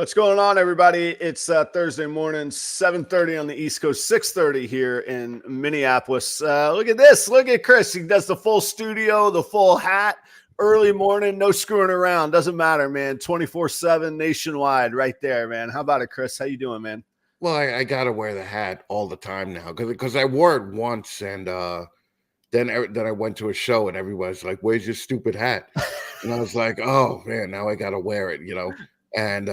What's going on, everybody? It's Thursday morning, 7:30 on the East Coast, 6:30 here in Minneapolis. Look at this. Look at Chris. He does the full studio, the full hat, early morning, no screwing around. Doesn't matter, man. 24/7 nationwide right there, man. How about it, Chris? How you doing, man? Well, I got to wear the hat all the time now because I wore it once and then I went to a show and everybody's like, "Where's your stupid hat?" And I was like, "Oh man, now I got to wear it," And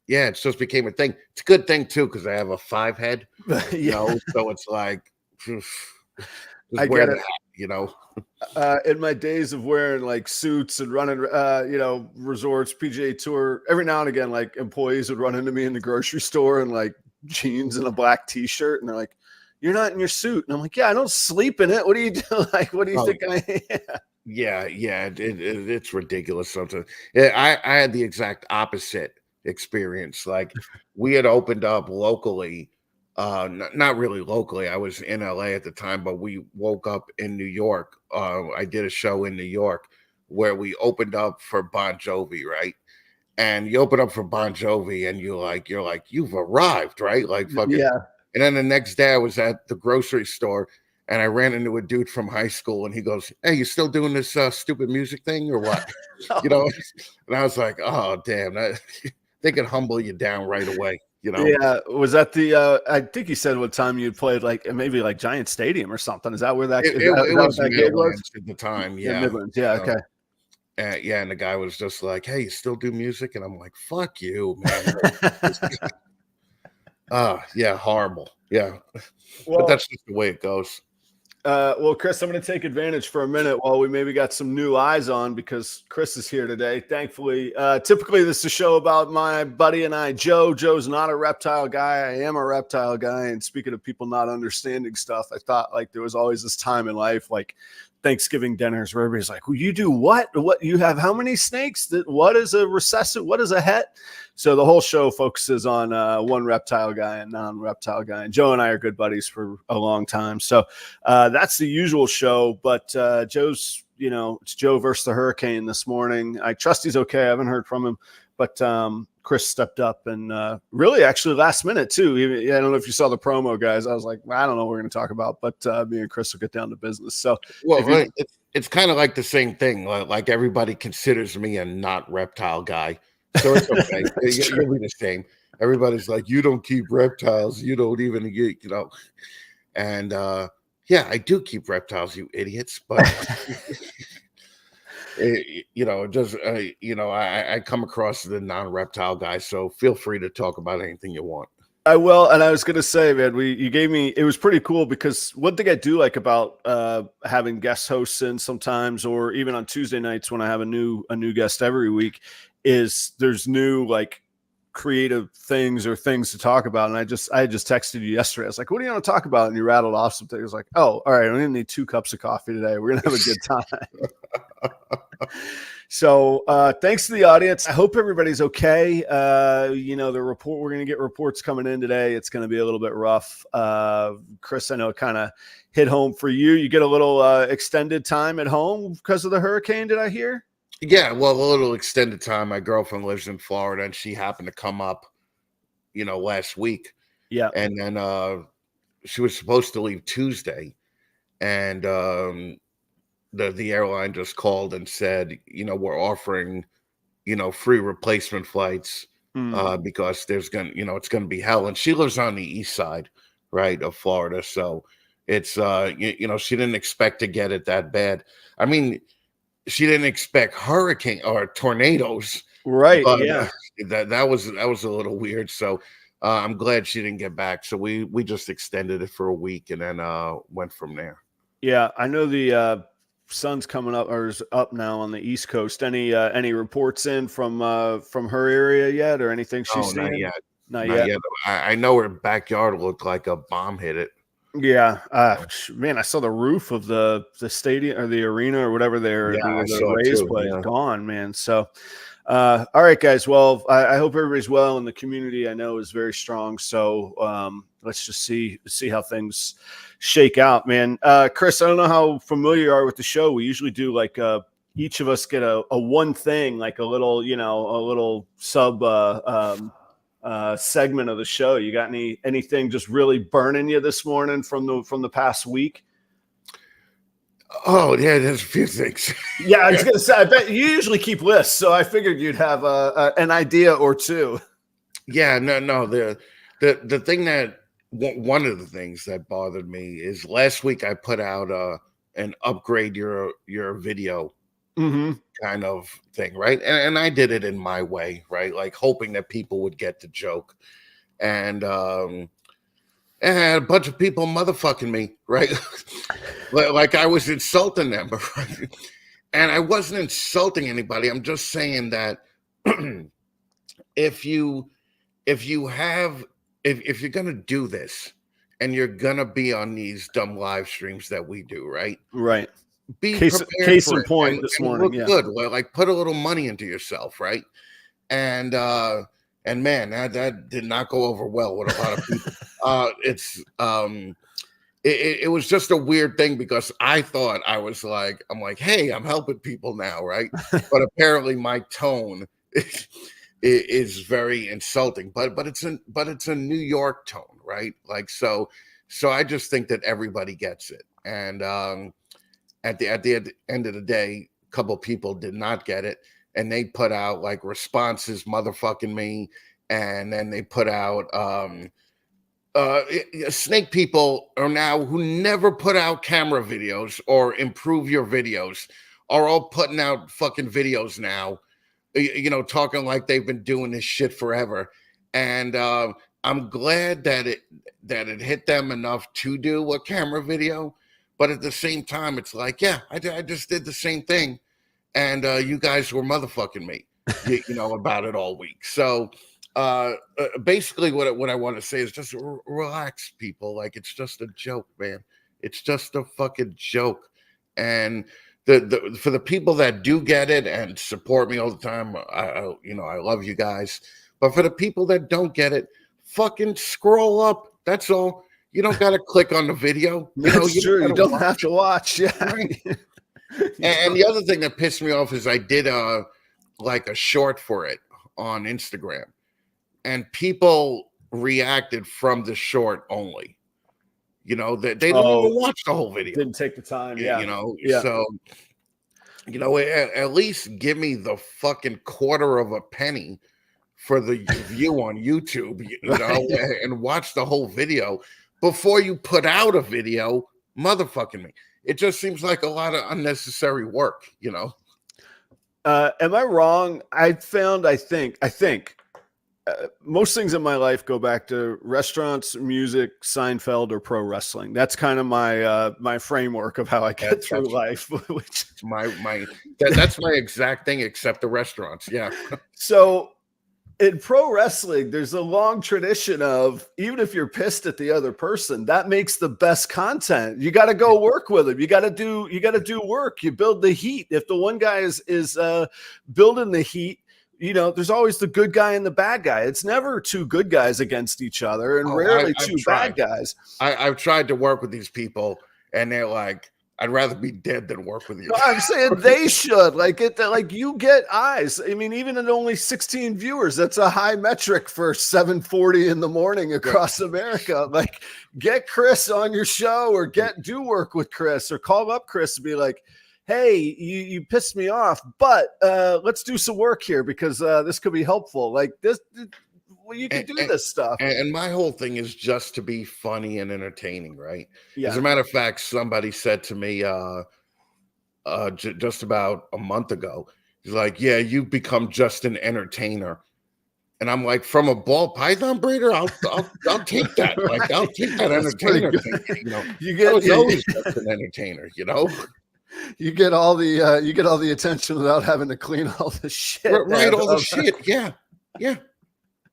yeah, it just became a thing. It's a good thing too because I have a 5 head, so it's like just I wear get the it. hat, In my days of wearing like suits and running, resorts, PGA Tour, every now and again, like employees would run into me in the grocery store and like jeans and a black T-shirt, and they're like, "You're not in your suit," and I'm like, "Yeah, I don't sleep in it. What do you do? Like, what do you think I am?" Yeah, it's ridiculous sometimes. Yeah, I had the exact opposite experience. Like we had opened up locally, not really locally. I was in LA at the time, but we woke up in New York. I did a show in New York where we opened up for Bon Jovi, right? And you open up for Bon Jovi, and you're like, you've arrived, right? Like fucking. Yeah. And then the next day, I was at the grocery store. And I ran into a dude from high school, and he goes, "Hey, you still doing this stupid music thing or what?" And I was like, "Oh, damn, they can humble you down right away." Yeah. Was that the? I think you said what time you played, like maybe like Giant Stadium or something. Is that where that? It was that gig was? Midlands at the time. Yeah, Yeah, Midlands. Yeah. Okay. Yeah, and the guy was just like, "Hey, you still do music?" And I'm like, "Fuck you, man." Yeah, horrible. Yeah, but that's just the way it goes. Well, Chris, I'm going to take advantage for a minute while we maybe got some new eyes on because Chris is here today. Thankfully, typically this is a show about my buddy and I, Joe. Joe's not a reptile guy. I am a reptile guy. And speaking of people not understanding stuff, I thought like there was always this time in life, like Thanksgiving dinners where everybody's like, well, you do what? What you have? How many snakes? What is a recessive? What is a het? So the whole show focuses on one reptile guy and non-reptile guy. And Joe and I are good buddies for a long time. So that's the usual show. But Joe's, it's Joe versus the hurricane this morning. I trust he's okay. I haven't heard from him. But Chris stepped up and really actually last minute too. I don't know if you saw the promo, guys. I was like, I don't know what we're going to talk about, but me and Chris will get down to business. So, well, it's kind of like the same thing. Like everybody considers me a not reptile guy, so it's okay. You'll be the same. Everybody's like, you don't keep reptiles. You don't even get, And yeah, I do keep reptiles, you idiots. But I come across the non-reptile guy, so feel free to talk about anything you want. I will, and I was going to say, man, you gave me. It was pretty cool because one thing I do like about having guest hosts in sometimes, or even on Tuesday nights when I have a new guest every week, is there's new like creative things or things to talk about. And I just texted you yesterday. I was like, what do you want to talk about? And you rattled off some things. I was like, oh, all right, I'm going to need 2 cups of coffee today. We're going to have a good time. So thanks to the audience. I hope everybody's okay. We're going to get reports coming in today. It's going to be a little bit rough. Chris, I know it kind of hit home for you. You get a little extended time at home because of the hurricane, did I hear? Yeah, well, a little extended time. My girlfriend lives in Florida, and she happened to come up, last week. Yeah. And then she was supposed to leave Tuesday, and the airline just called and said, we're offering, free replacement flights because there's it's gonna be hell. And she lives on the east side, right, of Florida, so it's she didn't expect to get it that bad. I mean, she didn't expect hurricane or tornadoes, right? But, yeah, that was a little weird. So I'm glad she didn't get back. So we just extended it for a week and then went from there. Yeah, I know the sun's coming up or is up now on the East Coast. Any reports in from her area yet, or anything she's seen? Not yet. Not yet. I know her backyard looked like a bomb hit it. Yeah, man, I saw the roof of the stadium or the arena or whatever the Rays play gone, man. So, all right, guys. Well, I hope everybody's well, and the community I know is very strong. So, let's just see how things shake out, man. Chris, I don't know how familiar you are with the show. We usually do like each of us get a one thing, like a little sub segment of the show. You got anything just really burning you this morning from the past week? Oh yeah, there's a few things. Yeah, I was gonna say, I bet you usually keep lists, so I figured you'd have an idea or two. Yeah, no. The thing that one of the things that bothered me is last week I put out an upgrade your video kind of thing, right? And I did it in my way, right? Like hoping that people would get the joke. And I had a bunch of people motherfucking me, right? Like I was insulting them. And I wasn't insulting anybody. I'm just saying that if you're gonna do this and you're gonna be on these dumb live streams that we do, right? Right. Be Case prepared in point this morning. Look good. Well, like put a little money into yourself, right? And man, that did not go over well with a lot of people. It was just a weird thing because I thought I'm like, hey, I'm helping people now, right? But apparently my tone is very insulting. But it's a New York tone, right? Like so I just think that everybody gets it. And at the end of the day, a couple people did not get it, and they put out like responses motherfucking me, and then they put out snake people are now who never put out camera videos or improve your videos are all putting out fucking videos now, talking like they've been doing this shit forever. And I'm glad that it hit them enough to do a camera video. But at the same time, it's like, yeah, I just did the same thing. And you guys were motherfucking me, about it all week. So basically what I want to say is just relax, people. Like, it's just a joke, man. It's just a fucking joke. And for the people that do get it and support me all the time, I love you guys. But for the people that don't get it, fucking scroll up. That's all. You don't got to click on the video. That's true. You don't have to watch. Yeah. Right. And the other thing that pissed me off is I did like a short for it on Instagram, and people reacted from the short only. They don't even watch the whole video. Didn't take the time. Yeah. So at least give me the fucking quarter of a penny for the view on YouTube, and watch the whole video before you put out a video motherfucking me. It just seems like a lot of unnecessary work, Am I wrong? I think most things in my life go back to restaurants, music, Seinfeld, or pro wrestling. That's kind of my framework of how I get through life. Which that's my exact thing, except the restaurants. Yeah. So in pro wrestling, there's a long tradition of, even if you're pissed at the other person, that makes the best content. You got to go work with them. You got to do work. You build the heat. If the one guy is building the heat, there's always the good guy and the bad guy. It's never two good guys against each other, and rarely two bad guys. I've tried to work with these people, and they're like, I'd rather be dead than work with you. No, I'm saying they should you get eyes. I mean, even at only 16 viewers, that's a high metric for 7:40 in the morning across America. Like, get Chris on your show, or do work with Chris, or call up Chris and be like, hey, you pissed me off, but let's do some work here because this could be helpful. Like this. Well, you can do this stuff. And my whole thing is just to be funny and entertaining, right? Yeah. As a matter of fact, somebody said to me just about a month ago, he's like, yeah, you've become just an entertainer. And I'm like, from a ball python breeder, I'll take that. Like, I'll take that entertainer thing. I was always just an entertainer, You get all the attention without having to clean all the shit. Right, all the shit. Yeah.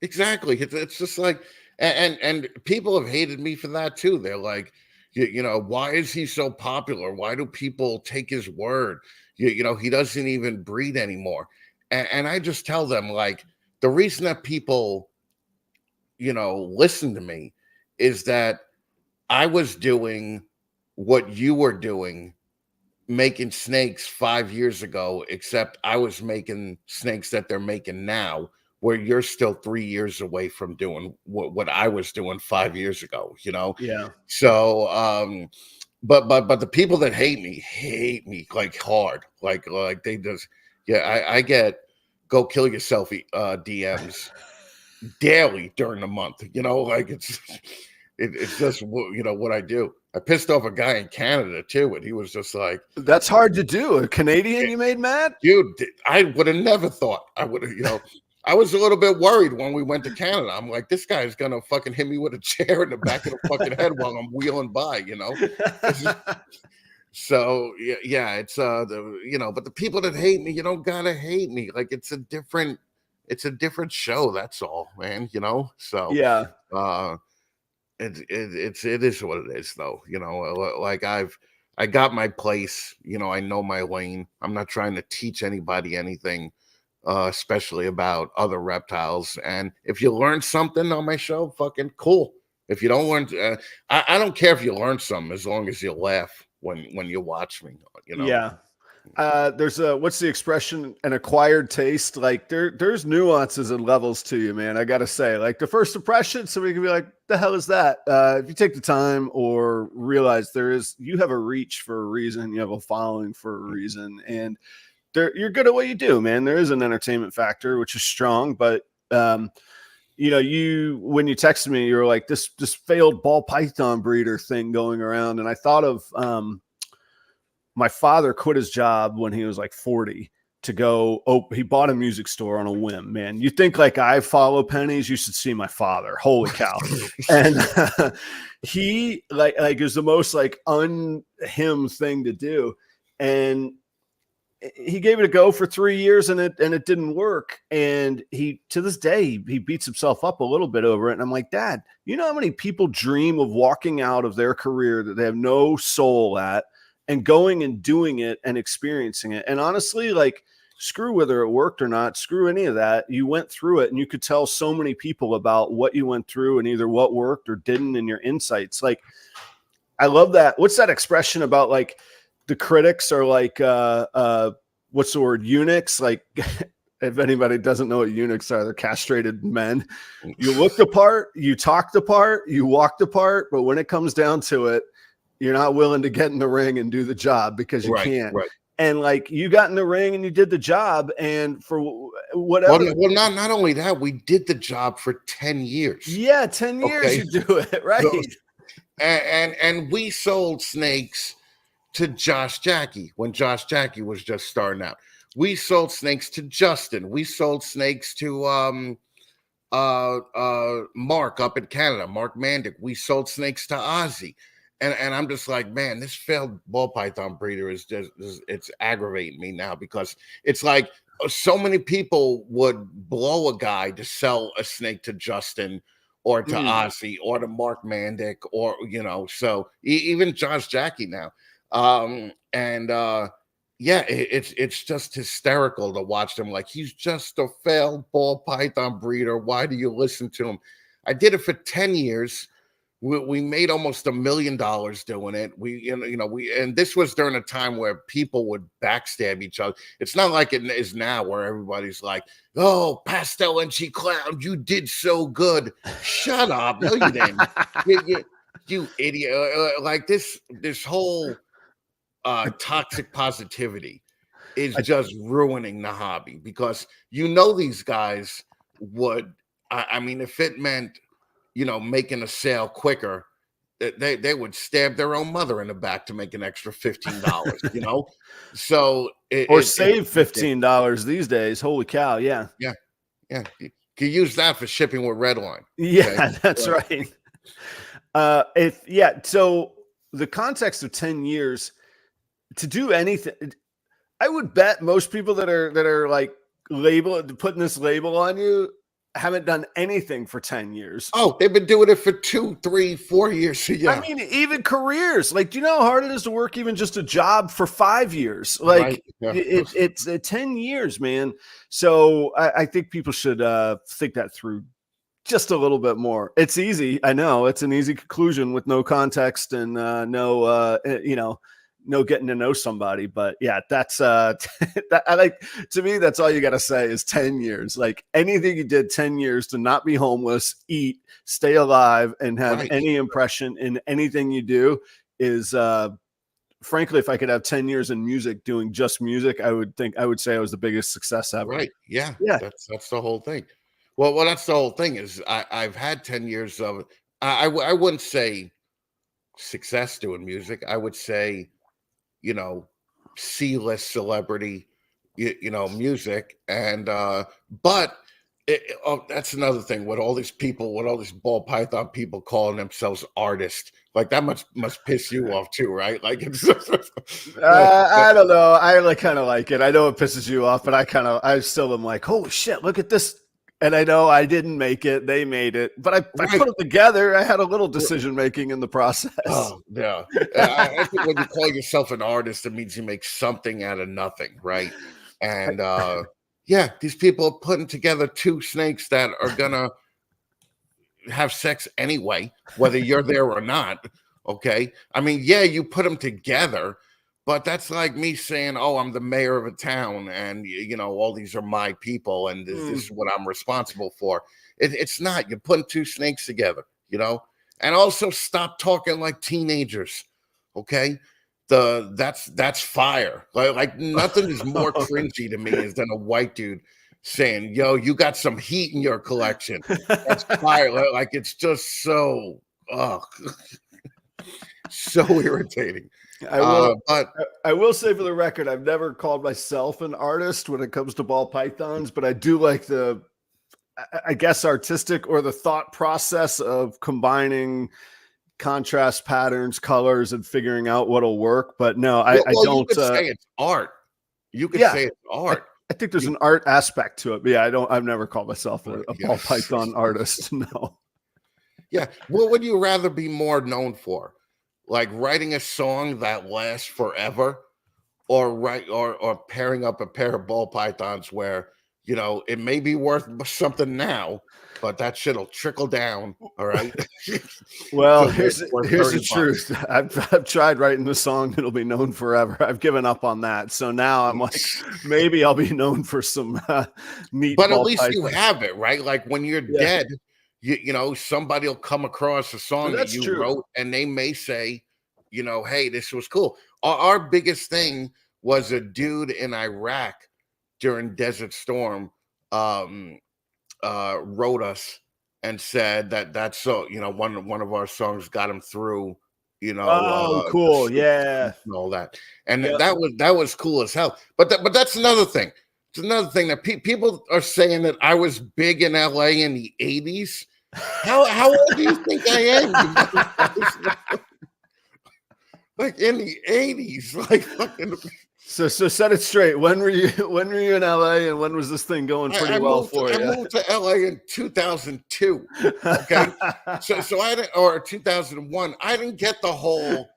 Exactly. It's just like, and people have hated me for that too. They're like, why is he so popular? Why do people take his word? He doesn't even breed anymore. And I just tell them, like, the reason that people, listen to me is that I was doing what you were doing, making snakes 5 years ago, except I was making snakes that they're making now where you're still 3 years away from doing what I was doing 5 years ago, you know? Yeah. So, but the people that hate me like hard, like they just, yeah, I get go kill yourself DMs daily during the month, you know, like it's just what I do. I pissed off a guy in Canada too, and he was just like, That's hard to do. A Canadian you made mad? dude, I would have never thought I would have, I was a little bit worried when we went to Canada. I'm like, this guy's gonna fucking hit me with a chair in the back of the fucking head while I'm wheeling by, So yeah, it's but the people that hate me, you don't gotta hate me. Like it's a different show. That's all, man. So Yeah. it is what it is, though. Like I got my place. I know my lane. I'm not trying to teach anybody anything, especially about other reptiles. And if you learn something on my show, fucking cool. If you don't learn, I don't care if you learn something as long as you laugh when you watch me. Yeah. There's what's the expression? An acquired taste. Like there's nuances and levels to you, man. I gotta say, like the first impression, somebody can be like, "The hell is that?" If you take the time or realize you have a reach for a reason, you have a following for a reason, and you're good at what you do, man. There is an entertainment factor, which is strong, but when you texted me, you were like this failed ball python breeder thing going around, and I thought of my father quit his job when he was like 40 to go. He bought a music store on a whim, man. You think like I follow pennies, you should see my father. Holy cow. And he like is the most like him thing to do. And he gave it a go for 3 years and it didn't work. And he, to this day, he beats himself up a little bit over it. And I'm like, Dad, you know how many people dream of walking out of their career that they have no soul at, and going and doing it and experiencing it? And honestly, like, screw whether it worked or not, screw any of that. You went through it and you could tell so many people about what you went through and either what worked or didn't in your insights. Like, I love that. What's that expression about like the critics are like, what's the word? Eunuchs. Like, if anybody doesn't know what eunuchs are, they're castrated men. You looked the part, you talked the part, you walked the part, but when it comes down to it, you're not willing to get in the ring and do the job because you can't. Right. And like you got in the ring and you did the job, and for whatever. Well, not only that, we did the job for 10 years. Yeah, 10 years you do it, right? And we sold snakes to Josh Jackie when Josh Jackie was just starting out. We sold snakes to Justin. We sold snakes to Mark up in Canada, Mark Mandic. We sold snakes to Ozzy. And I'm just like, man, this failed ball python breeder it's aggravating me now, because it's like so many people would blow a guy to sell a snake to Justin or to Ozzy or to Mark Mandic, or, so even Josh Jackie now. Yeah, it's just hysterical to watch them. Like, he's just a failed ball python breeder. Why do you listen to him? I did it for 10 years. We made almost $1 million doing it. And this was during a time where people would backstab each other. It's not like it is now where everybody's like, "Oh, Pastel NG Clown, you did so good." Shut up. No, you didn't. you idiot. Like this whole toxic positivity is just ruining the hobby, because these guys would, I mean, if it meant making a sale quicker, they would stab their own mother in the back to make an extra $15, So save $15 these days. Holy cow. Yeah. Yeah. You can use that for shipping with Redline. Yeah, okay? That's right. So the context of 10 years to do anything, I would bet most people that are like putting this label on you haven't done anything for 10 years. Oh, they've been doing it for 2, 3, 4 years. Yeah. I mean, even careers. Like, do you know how hard it is to work even just a job for 5 years? Like, right. Yeah, it's 10 years, man. So I think people should think that through just a little bit more. It's easy. I know it's an easy conclusion with no context and getting to know somebody. But yeah, that's that, I like, to me, that's all you got to say is 10 years. Like anything you did 10 years to not be homeless, eat, stay alive, and have any impression in anything you do is, frankly, if I could have 10 years in music doing just music, I would say I was the biggest success ever. Right. Yeah. Yeah. That's the whole thing. Well, that's the whole thing is I've had 10 years of, I wouldn't say success doing music. I would say, C-list celebrity, music. And, but that's another thing with all these people, with all these ball python people calling themselves artists. Like that must piss you off too, right? Like it's I don't know. I kind of like it. I know it pisses you off, but I still am like, holy shit, look at this. And I know I didn't make it; they made it. But I put it together. I had a little decision making in the process. Oh yeah, I think when you call yourself an artist, it means you make something out of nothing, right? And yeah, these people are putting together two snakes that are gonna have sex anyway, whether you're there or not. Okay, I mean, yeah, you put them together. But that's like me saying, "Oh, I'm the mayor of a town, and all these are my people, and this is what I'm responsible for." It's not. You're putting two snakes together, And also, stop talking like teenagers, okay? That's fire. Like nothing is more cringy to me than a white dude saying, "Yo, you got some heat in your collection." That's fire. Like it's just so, so irritating. I will say for the record, I've never called myself an artist when it comes to ball pythons, but I do like I guess, artistic or the thought process of combining contrast patterns, colors, and figuring out what'll work. But no, I don't. You could say it's art. You could say it's art. I think there's an art aspect to it. But yeah, I've never called myself a ball python artist. No. Yeah. What would you rather be more known for? Like writing a song that lasts forever, or pairing up a pair of ball pythons where it may be worth something now, but that shit'll trickle down. All right. Well, here's the truth. I've tried writing the song that'll be known forever. I've given up on that. So now I'm like, maybe I'll be known for some meat. But at least you have it, right? Like when you're dead. Somebody will come across a song that you wrote and they may say, hey, this was cool. Our biggest thing was a dude in Iraq during Desert Storm wrote us and said that's so, one of our songs got him through, cool. Yeah. And all that. And that was cool as hell. But that's another thing. It's another thing that people are saying that I was big in LA in the 80s. How old do you think I am? Like in the 80s, like fucking. So set it straight. When were you in LA, and when was this thing going pretty well for you? I moved to LA in 2002. Okay, so I didn't, or 2001. I didn't get the whole,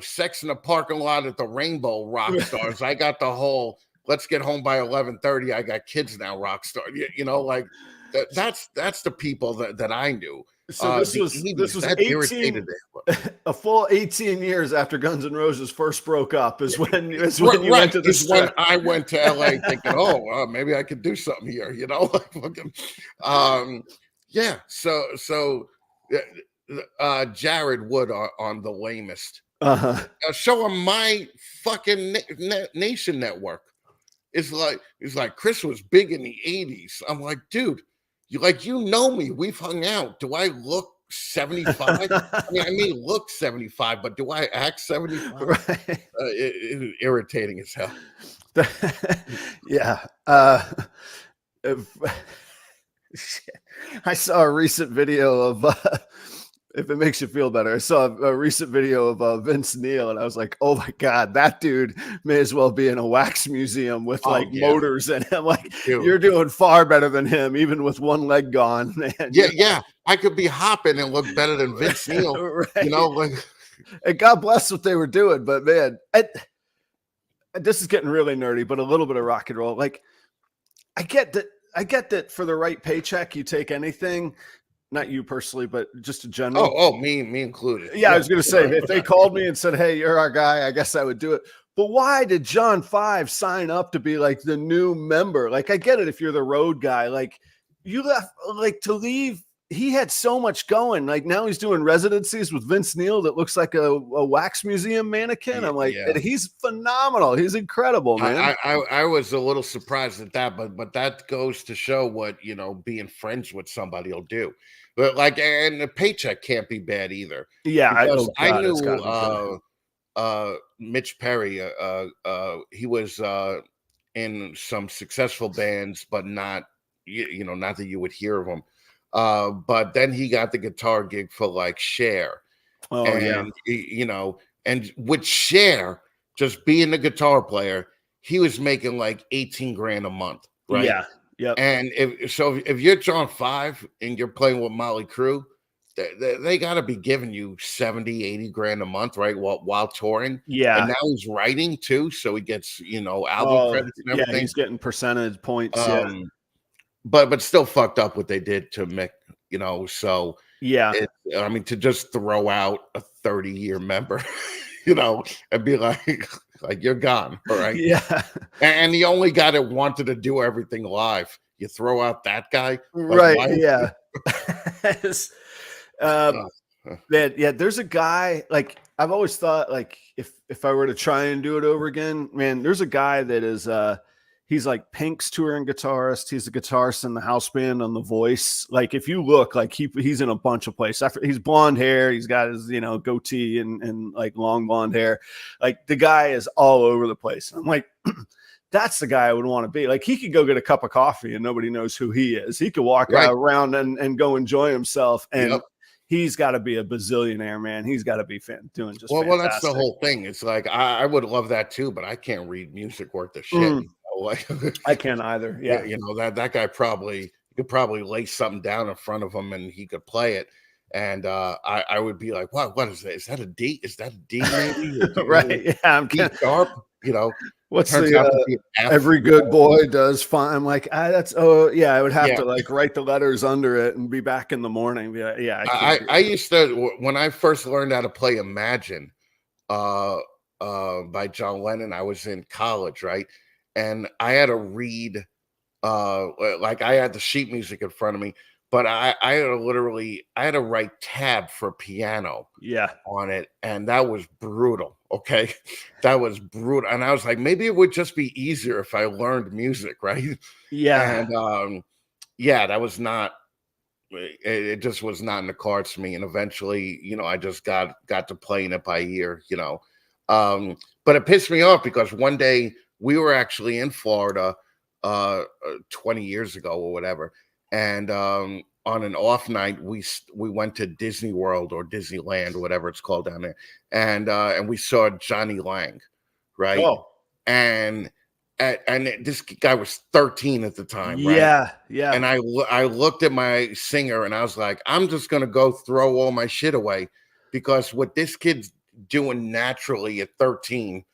sex in the parking lot at the Rainbow rock stars. I got the whole, let's get home by 11:30. I got kids now, rock star. Like that's the people that I knew. So this was 18, a full 18 years after Guns N' Roses first broke up is when you went to this. When I went to LA thinking, oh, maybe I could do something here, yeah. So Jared Wood on the lamest. Show him my fucking Nation network. It's like Chris was big in the 80s. I'm like, dude. You know me. We've hung out. Do I look 75? I mean, look 75, but do I act 75? Right. It's irritating as hell. Yeah. I saw a recent video of if it makes you feel better, I saw a recent video of Vince Neil, and I was like, oh my God, that dude may as well be in a wax museum with motors in him. Like, dude, you're doing far better than him, even with one leg gone, man. Yeah. I could be hopping and look better than Vince Neil. Right. And God bless what they were doing, but man, this is getting really nerdy, but a little bit of rock and roll. Like, I get that for the right paycheck, you take anything. not you personally, but just in general. Oh, me included. Yeah, I was going to say, if they called me and said, "Hey, you're our guy," I guess I would do it. But why did John 5 sign up to be like the new member? Like, I get it if you're the road guy. Like, you left, like, to leave. He had so much going. Like, now he's doing residencies with Vince Neil that looks like a wax museum mannequin. I'm like, Yeah. he's phenomenal. He's incredible, man. I was a little surprised at that, but that goes to show what, being friends with somebody will do. But like, and the paycheck can't be bad either. Yeah, Because I God, knew Mitch Perry. He was in some successful bands, but not not that you would hear of him. But then he got the guitar gig for like Cher. Oh, and and with Cher just being the guitar player, he was making like 18 grand a month, right? Yeah. Yep. And if you're John 5 and you're playing with Motley Crue, they got to be giving you 70, 80 grand a month, right? While touring. Yeah. And now he's writing too, so he gets, album credits and everything. Yeah, he's getting percentage points. But still fucked up what they did to Mick, so yeah. I mean, to just throw out a 30-year member, and be like you're gone, all right? Yeah. And the only guy that wanted to do everything live, you throw out that guy, right? Yeah. There's a guy, like, I've always thought, like, if I were to try and do it over again, man, there's a guy that is he's like Pink's touring guitarist. He's a guitarist in the house band on The Voice. Like, if you look, like, he's in a bunch of places. He's blonde hair. He's got his, goatee and like long blonde hair. Like, the guy is all over the place. I'm like, that's the guy I would want to be. Like, he could go get a cup of coffee and nobody knows who he is. He could walk around and go enjoy himself. And he's got to be a bazillionaire, man. He's got to be doing just well, that's the whole thing. It's like, I would love that too, but I can't read music worth the shit. Like, I can't either. Yeah. That guy you could probably lay something down in front of him and he could play it. And I would be like, what is that? Is that a D? Is that a D maybe? Right. Yeah. I'm D sharp, What's the every good boy does fine. I'm like, I would have to like write the letters under it and be back in the morning. Yeah. I used to, when I first learned how to play Imagine by John Lennon, I was in college, right? And I had to read, like, I had the sheet music in front of me, but I had to write tab for piano on it. And that was brutal. Okay. That was brutal. And I was like, maybe it would just be easier if I learned music. Right. Yeah. And that was not, it just was not in the cards for me. And eventually, I just got to playing it by ear, but it pissed me off because one day we were actually in Florida 20 years ago or whatever. And on an off night, we went to Disney World or Disneyland or whatever it's called down there. And we saw Johnny Lang, right? Oh. And this guy was 13 at the time, right? Yeah. And I looked at my singer and I was like, I'm just going to go throw all my shit away because what this kid's doing naturally at 13,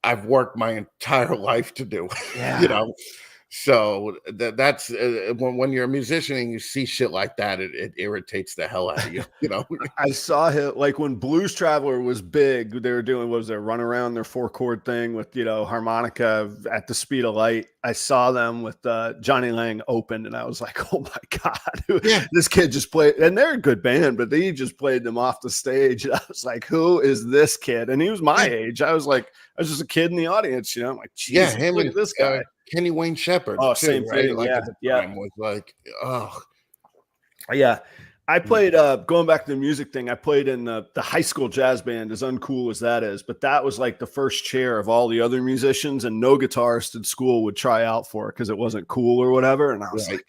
I've worked my entire life to do. Yeah. So that's when you're a musician and you see shit like that, it irritates the hell out of you. I saw him, like, when Blues Traveler was big, they were doing, what was their run around, their 4-chord thing with, harmonica at the speed of light. I saw them with Johnny Lang opened, and I was like, oh my God, this kid just played, and they're a good band, but he just played them off the stage. And I was like, who is this kid? And he was my age. I was just a kid in the audience, I'm like, Jesus, him look and at this guy. Kenny Wayne Shepherd. Oh, same thing. Like, at the time was like, oh. Yeah. I played, going back to the music thing, I played in the high school jazz band, as uncool as that is, but that was like the first chair of all the other musicians, and no guitarist in school would try out for it because it wasn't cool or whatever. And I was like,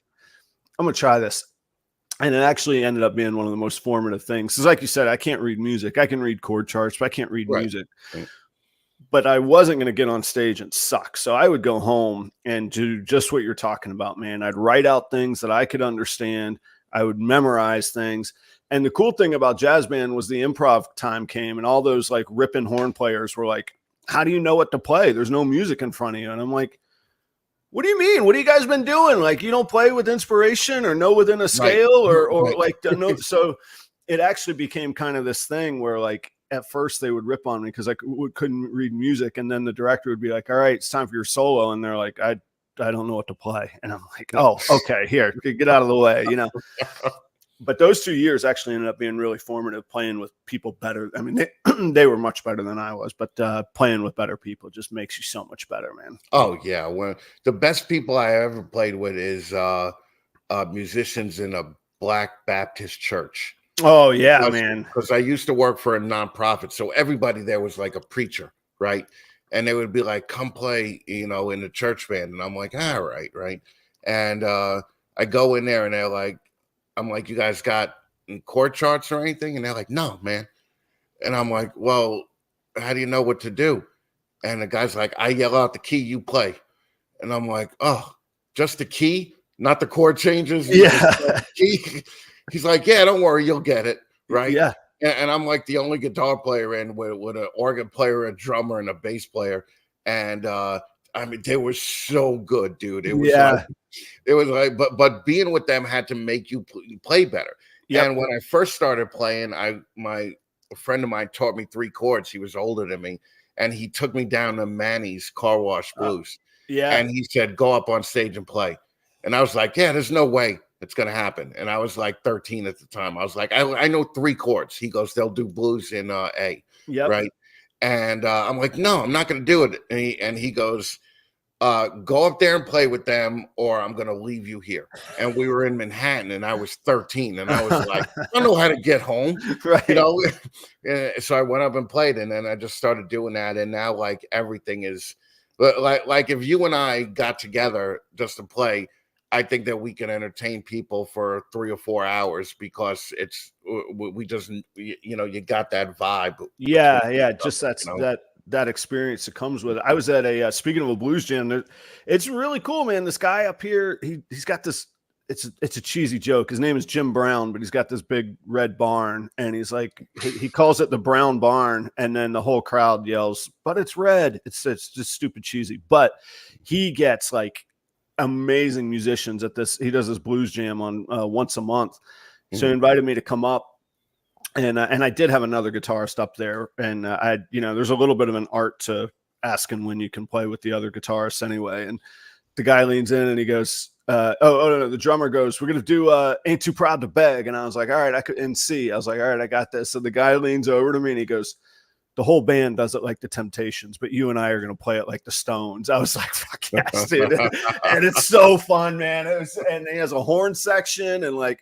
I'm going to try this. And it actually ended up being one of the most formative things. Because like you said, I can't read music. I can read chord charts, but I can't read music. Right. But I wasn't going to get on stage and suck. So I would go home and do just what you're talking about, man. I'd write out things that I could understand. I would memorize things. And the cool thing about jazz band was the improv time came, and all those like ripping horn players were like, how do you know what to play? There's no music in front of you. And I'm like, What do you mean? What have you guys been doing? Like, you don't play with inspiration or know within a scale or like, no. So it actually became kind of this thing where like, at first they would rip on me because I couldn't read music. And then the director would be like, all right, it's time for your solo. And they're like, I don't know what to play. And I'm like, oh, okay, here, get out of the way, you know? But those 2 years actually ended up being really formative, playing with people better. I mean, they were much better than I was, but playing with better people just makes you so much better, man. Oh yeah. Well, the best people I ever played with is musicians in a Black Baptist church. Oh yeah, man. Because I used to work for a nonprofit, so everybody there was like a preacher, right? And they would be like, "Come play," you know, in the church band, and I'm like, "All right, right." And I go in there, and they're like, "I'm like, you guys got chord charts or anything?" And they're like, "No, man." And I'm like, "Well, how do you know what to do?" And the guy's like, "I yell out the key, you play." And I'm like, "Oh, just the key, not the chord changes?" Yeah. He's like, "Yeah, don't worry, you'll get it." Right. Yeah. And I'm like the only guitar player in with an organ player, a drummer, and a bass player. And I mean, they were so good, dude. It was like, but being with them had to make you play better. Yep. And when I first started playing, a friend of mine taught me 3 chords. He was older than me, and he took me down to Manny's Car Wash Blues. And he said, "Go up on stage and play." And I was like, "Yeah, there's no way it's going to happen." And I was like 13 at the time. I was like, I know 3 chords. He goes, "They'll do blues in A." Yep. Right. And I'm like, "No, I'm not going to do it." And he goes, "Go up there and play with them, or I'm going to leave you here." And we were in Manhattan, and I was 13, and I was like, "I don't know how to get home." Right. You know? So I went up and played, and then I just started doing that. And now like everything is like if you and I got together just to play, I think that we can entertain people for 3 or 4 hours because we just, you know, you got that vibe. Yeah. Just that experience that comes with it. I was at a, speaking of a blues jam, it's really cool, man. This guy up here, he's got this, it's a cheesy joke. His name is Jim Brown, but he's got this big red barn, and he's like, he calls it the Brown Barn. And then the whole crowd yells, "But it's red." It's just stupid cheesy, but he gets like amazing musicians at this. He does this blues jam on once a month. So he invited me to come up, and I did have another guitarist up there, and there's a little bit of an art to asking when you can play with the other guitarists anyway. And the guy leans in and he goes, no, the drummer goes, "We're gonna do Ain't Too Proud to Beg." And I was like, "All right, I could." In C, I was like, "All right, I got this." So the guy leans over to me and he goes, "The whole band does it like the Temptations, but you and I are going to play it like the Stones." I was like, "Fuck yes, dude." And it's so fun, man. And he has a horn section, and like,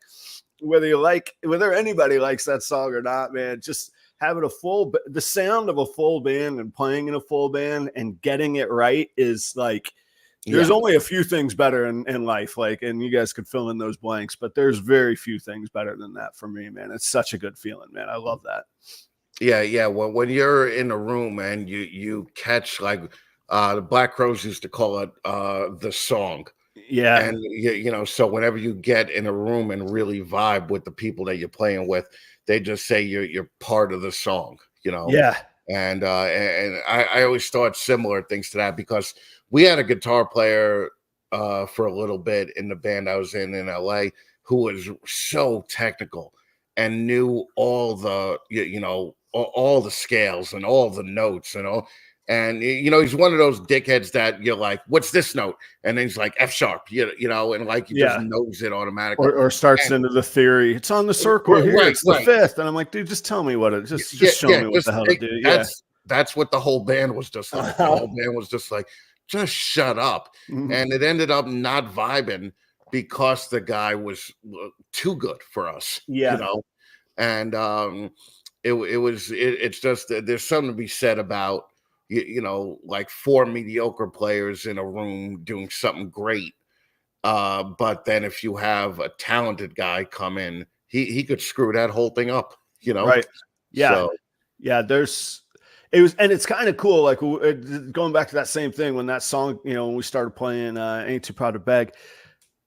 whether anybody likes that song or not, man, just having the sound of a full band and playing in a full band and getting it right is like, there's only a few things better in life. Like, and you guys could fill in those blanks, but there's very few things better than that for me, man. It's such a good feeling, man. I love that. Yeah. Well, when you're in a room and you catch, like, the Black Crowes used to call it the song. Yeah. And you know, so whenever you get in a room and really vibe with the people that you're playing with, they just say you're part of the song, you know. Yeah. And I always thought similar things to that, because we had a guitar player for a little bit in the band I was in LA who was so technical and knew all the, you know, all the scales and all the notes and all. And, you know, he's one of those dickheads that you're like, "What's this note?" And then he's like, "F sharp," you know, and like, he just knows it automatically. Or starts into the theory. "It's on the circle here. It's the 5th." And I'm like, "Dude, just tell me what it is. Just show me what the hell to do." That's what the whole band was just like. The whole band was just like, "Just shut up." And it ended up not vibing because the guy was too good for us, you know? And it's just, there's something to be said about, you know, like 4 mediocre players in a room doing something great. But then if you have a talented guy come in, he could screw that whole thing up, you know? Right. Yeah. So, yeah. And it's kind of cool. Like, going back to that same thing, when that song, you know, when we started playing Ain't Too Proud to Beg,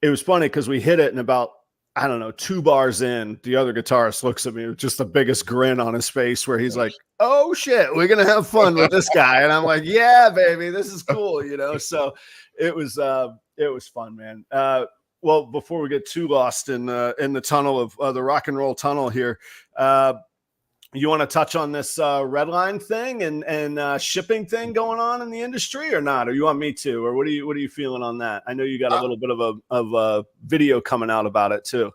it was funny because we hit it in about I don't know, 2 bars in, the other guitarist looks at me with just the biggest grin on his face where he's like, oh shit, we're going to have fun with this guy. And I'm like, yeah, baby, this is cool. So it was fun, man. Well, before we get too lost in the tunnel of the rock and roll tunnel here, you want to touch on this Redline thing and shipping thing going on in the industry or not? Or you want me to? Or what are you feeling on that? I know you got a little bit of a video coming out about it too.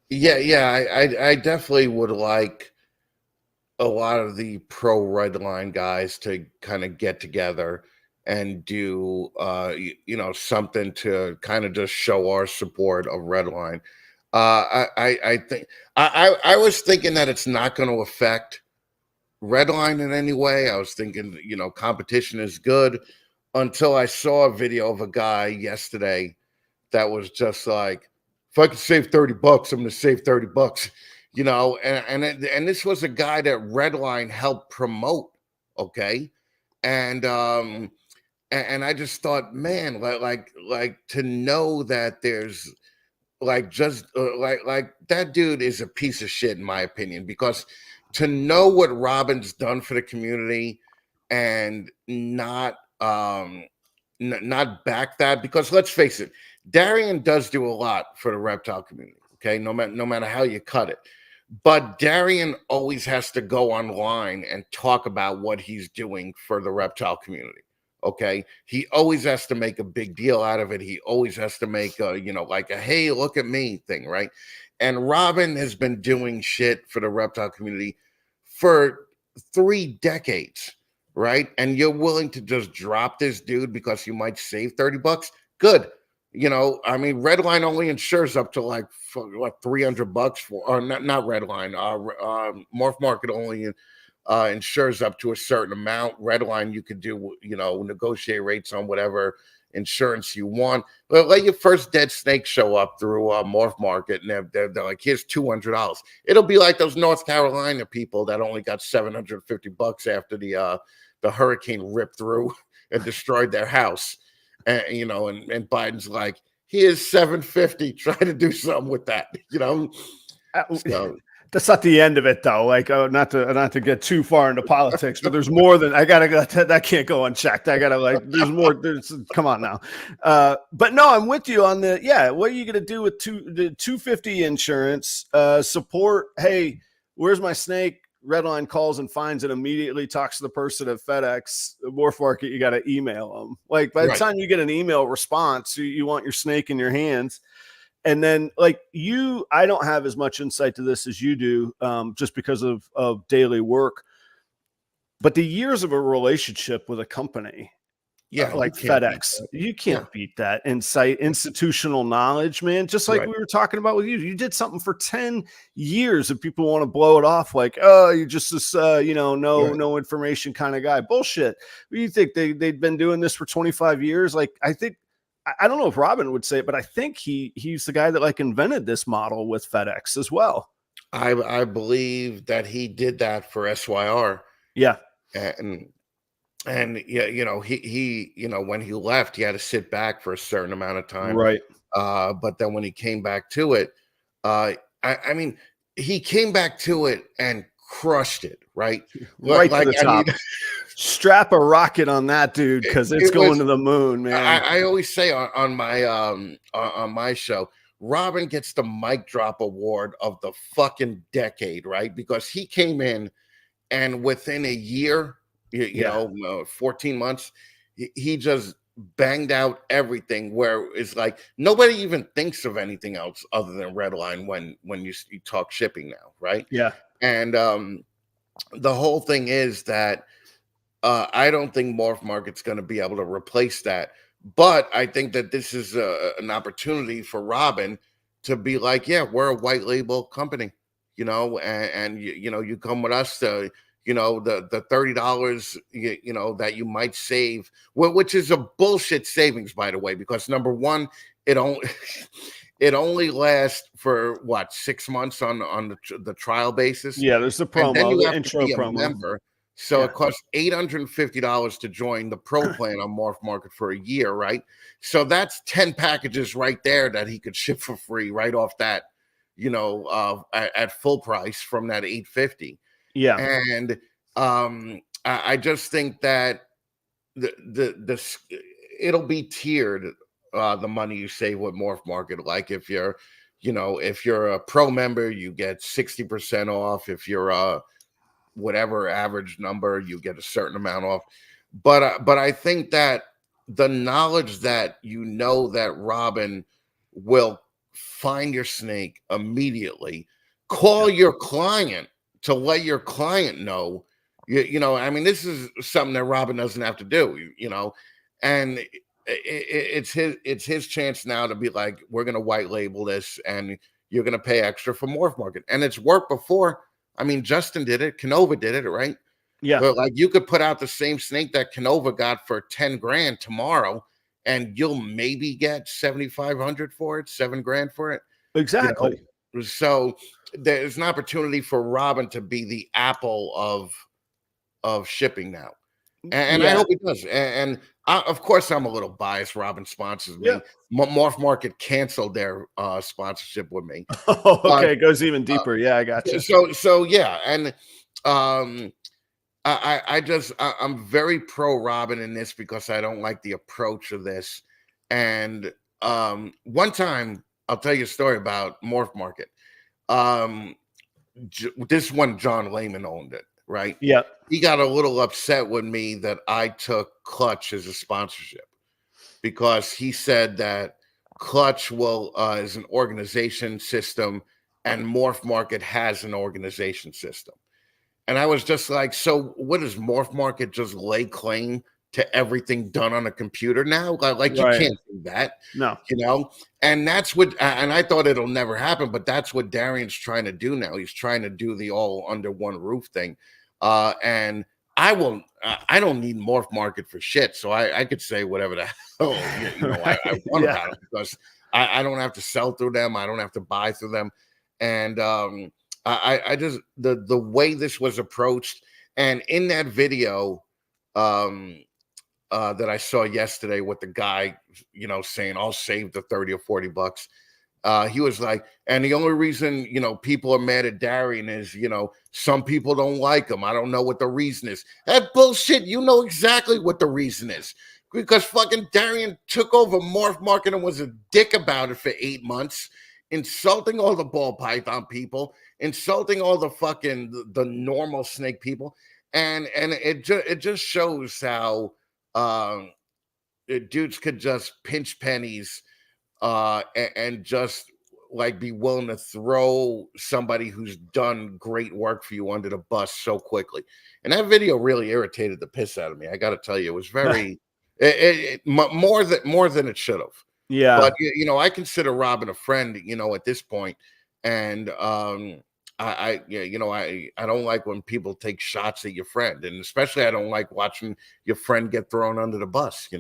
Yeah. I definitely would like a lot of the pro Redline guys to kind of get together and do something to kind of just show our support of Redline. I think I was thinking that it's not going to affect Redline in any way. I was thinking, competition is good until I saw a video of a guy yesterday that was just like, if I could save $30, I'm going to save $30, and this was a guy that Redline helped promote. Okay. And I just thought, man, like to know that there's like that dude is a piece of shit in my opinion, because to know what Robin's done for the community and not back that, because let's face it, Darian does do a lot for the reptile community. Okay, no matter how you cut it, but Darian always has to go online and talk about what he's doing for the reptile community. Okay, he always has to make a big deal out of it. He always has to make like a hey, look at me thing, right? And Robin has been doing shit for the reptile community for 3 decades, right? And you're willing to just drop this dude because you might save $30? Good. I mean, Redline only insures up to like what, $300 for, or not Redline. Morph Market only insures up to a certain amount. Redline, you could do, negotiate rates on whatever insurance you want. But let your first dead snake show up through Morph Market, and they're like, here's $200. It'll be like those North Carolina people that only got $750 after the hurricane ripped through and destroyed their house. And and Biden's like, here's $750. Try to do something with that, So, that's not the end of it, though. Like, not to get too far into politics, but there's more than that can't go unchecked. There's more. Come on now. But no, I'm with you on what are you going to do with the $250 insurance support? Hey, where's my snake? Redline calls and finds it immediately, talks to the person at FedEx, Morph Market. You got to email them. Like, by the time you get an email response, you want your snake in your hands. And then I don't have as much insight to this as you do, just because of daily work, but the years of a relationship with a company, like FedEx, you can't beat that institutional knowledge, man. Just like we were talking about with you did something for 10 years and people want to blow it off. Like, oh, you're just this, no information kind of guy. Bullshit. You think they'd been doing this for 25 years? Like, I don't know if Robin would say it, but I think he's the guy that invented this model with FedEx as well. I believe that he did that for SYR. Yeah. And he when he left, he had to sit back for a certain amount of time. Right. But then when he came back to it, I mean, he came back to it and crushed it, right? Right to the top. Strap a rocket on that dude, because it's going to the moon, man. I always say on my show, Robin gets the mic drop award of the fucking decade, right? Because he came in and within a year, 14 months, he just banged out everything, where it's like nobody even thinks of anything else other than Redline when you talk shipping now, right? Yeah. And the whole thing is that I don't think Morph Market's going to be able to replace that. But I think that this is an opportunity for Robin to be like, yeah, we're a white label company, and you come with us to, the $30, that you might save, which is a bullshit savings, by the way, because number one, it only lasts for 6 months on the trial basis. Yeah, there's the promo, and then you the have intro to be promo. a member. So it costs $850 to join the pro plan on Morph Market for a year, right? So that's 10 packages right there that he could ship for free right off that at full price from that 850. Yeah. And I just think that it'll be tiered, the money you save with Morph Market. Like if you're a pro member, you get 60% off. If you're whatever average number, you get a certain amount off. But I think that the knowledge that that Robin will find your snake immediately, call your client to let your client know. I mean, this is something that Robin doesn't have to do, and it's his chance now to be like, we're going to white label this, and you're going to pay extra for Morph Market. And it's worked before. I mean, Justin did it. Canova did it, right? Yeah. But like, you could put out the same snake that Canova got for 10 grand tomorrow, and you'll maybe get 7,500 for it, 7 grand for it. Exactly. So there's an opportunity for Robin to be the Apple of shipping now. And I hope he does. And of course, I'm a little biased. Robin sponsors me. Morph Market canceled their sponsorship with me. Oh, okay. It goes even deeper. Yeah, I got you. So yeah. And I'm very pro Robin in this because I don't like the approach of this. And one time, I'll tell you a story about Morph Market. This one, John Lehman owned it, right? Yeah. He got a little upset with me that I took Clutch as a sponsorship, because he said that Clutch is an organization system and Morph Market has an organization system. And I was just like, so what, does Morph Market just lay claim to everything done on a computer now? Like you can't do that. No. And that's what, and I thought it'll never happen, but that's what Darian's trying to do now. He's trying to do the all under one roof thing. And I don't need Morph Market for shit. So I could say whatever the hell, I want about it, because I don't have to sell through them. I don't have to buy through them. And I just, the way this was approached, and in that video that I saw yesterday with the guy, saying I'll save the 30 or 40 bucks. He was like, and the only reason, people are mad at Darian is, some people don't like him. I don't know what the reason is. That bullshit. You know exactly what the reason is, because fucking Darian took over Morph Market and was a dick about it for 8 months, insulting all the ball python people, insulting all the fucking the normal snake people. And it just shows how dudes could just pinch pennies and just like be willing to throw somebody who's done great work for you under the bus so quickly. And that video really irritated the piss out of me. I got to tell you, it was very more than it should have. Yeah. But I consider Robin a friend, at this point. And I don't like when people take shots at your friend, and especially I don't like watching your friend get thrown under the bus.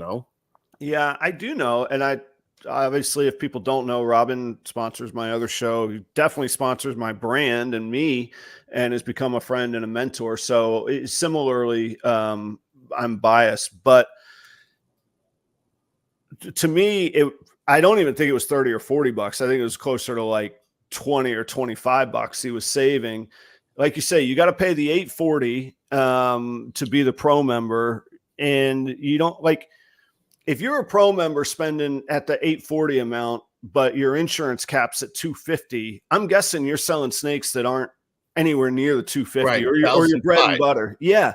Yeah, I do know, and obviously, if people don't know, Robin sponsors my other show. He definitely sponsors my brand and me, and has become a friend and a mentor. So similarly, I'm biased, but to me, I don't even think it was 30 or 40 bucks. I think it was closer to like 20 or 25 bucks he was saving. Like you say, you got to pay the 840 to be the pro member. And you don't, like, if you're a pro member spending at the 840 amount, but your insurance caps at 250, I'm guessing you're selling snakes that aren't anywhere near the 250, right, or your bread and butter. Yeah.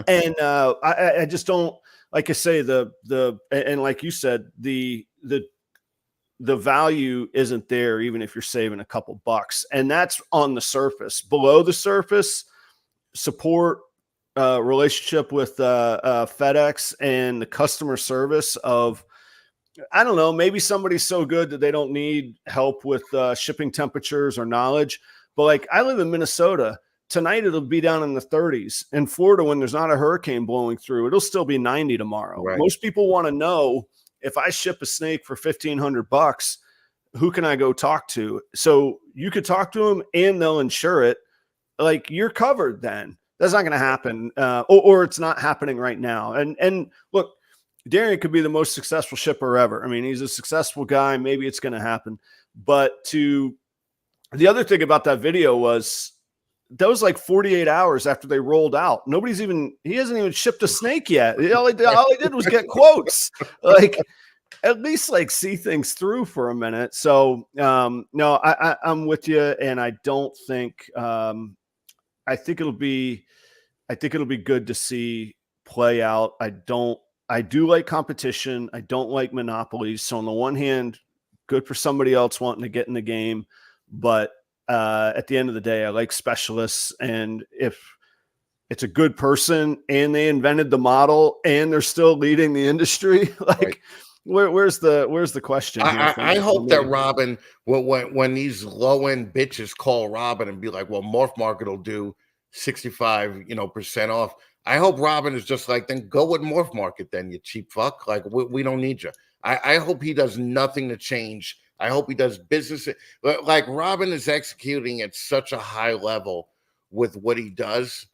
And I just don't, like I say, and like you said, the value isn't there, even if you're saving a couple bucks. And that's on the surface. Below the surface, support, relationship with FedEx, and the customer service of, I don't know, maybe somebody's so good that they don't need help with shipping temperatures or knowledge. But like, I live in Minnesota. Tonight it'll be down in the 30s. In Florida, when there's not a hurricane blowing through, it'll still be 90 tomorrow. Right. Most people want to know, if I ship a snake for $1,500, who can I go talk to? So you could talk to them and they'll insure it. Like, you're covered then. That's not going to happen. Or it's not happening right now. And look, Darian could be the most successful shipper ever. I mean, he's a successful guy. Maybe it's going to happen, but to the other thing about that video was that was like 48 hours after they rolled out. He hasn't even shipped a snake yet. All he did was get quotes. Like, at least like see things through for a minute. So no, I'm with you. And I don't think, I think it'll be good to see play out. I do like competition. I don't like monopolies. So on the one hand, good for somebody else wanting to get in the game. But at the end of the day, I like specialists. And if it's a good person and they invented the model and they're still leading the industry, like right. Where's the question? I hope that Robin, when these low end bitches call Robin and be like, well, Morph Market will do 65% off. I hope Robin is just like, then go with Morph Market, then, you cheap fuck. Like, we don't need you. I hope he does nothing to change. I hope he does business. Like, Robin is executing at such a high level with what he does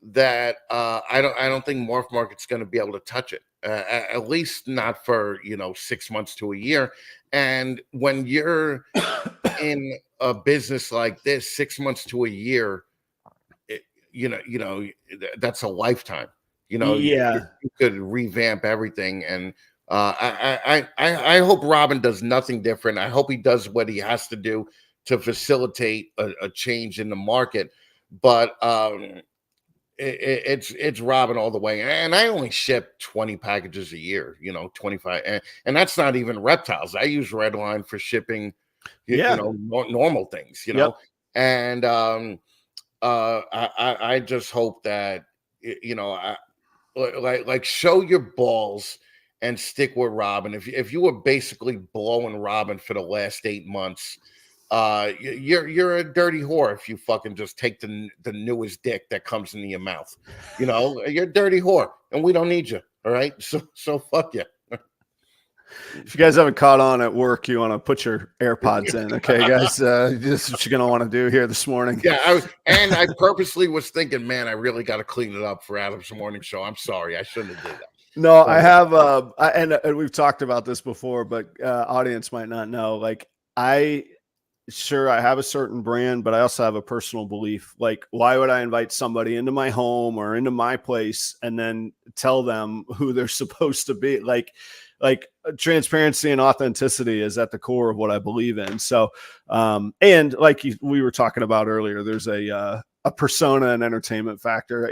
that I don't think Morph Market's going to be able to touch it. At least not for 6 months to a year. And when you're in a business like this, 6 months to a year, that's a lifetime. Yeah, you could revamp everything. And I hope Robin does nothing different. I hope he does what he has to do to facilitate a change in the market. But it's Robin all the way. And I only ship 20 packages a year, 25. And that's not even reptiles. I use Redline for shipping, normal things, Yep. And I just hope that, like show your balls and stick with Robin. If you were basically blowing Robin for the last 8 months, you're a dirty whore if you fucking just take the newest dick that comes into your mouth. You're a dirty whore, and we don't need you. All right, so fuck you. If you guys haven't caught on at work, you want to put your AirPods in, okay, guys? This is what you're gonna want to do here this morning. Yeah, I purposely was thinking, man, I really got to clean it up for Adam's morning show. I'm sorry, I shouldn't have did that. No, I have, and we've talked about this before, but audience might not know. Like, I have a certain brand, but I also have a personal belief. Like, why would I invite somebody into my home or into my place and then tell them who they're supposed to be? Like transparency and authenticity is at the core of what I believe in. So, and like we were talking about earlier, there's a persona and entertainment factor.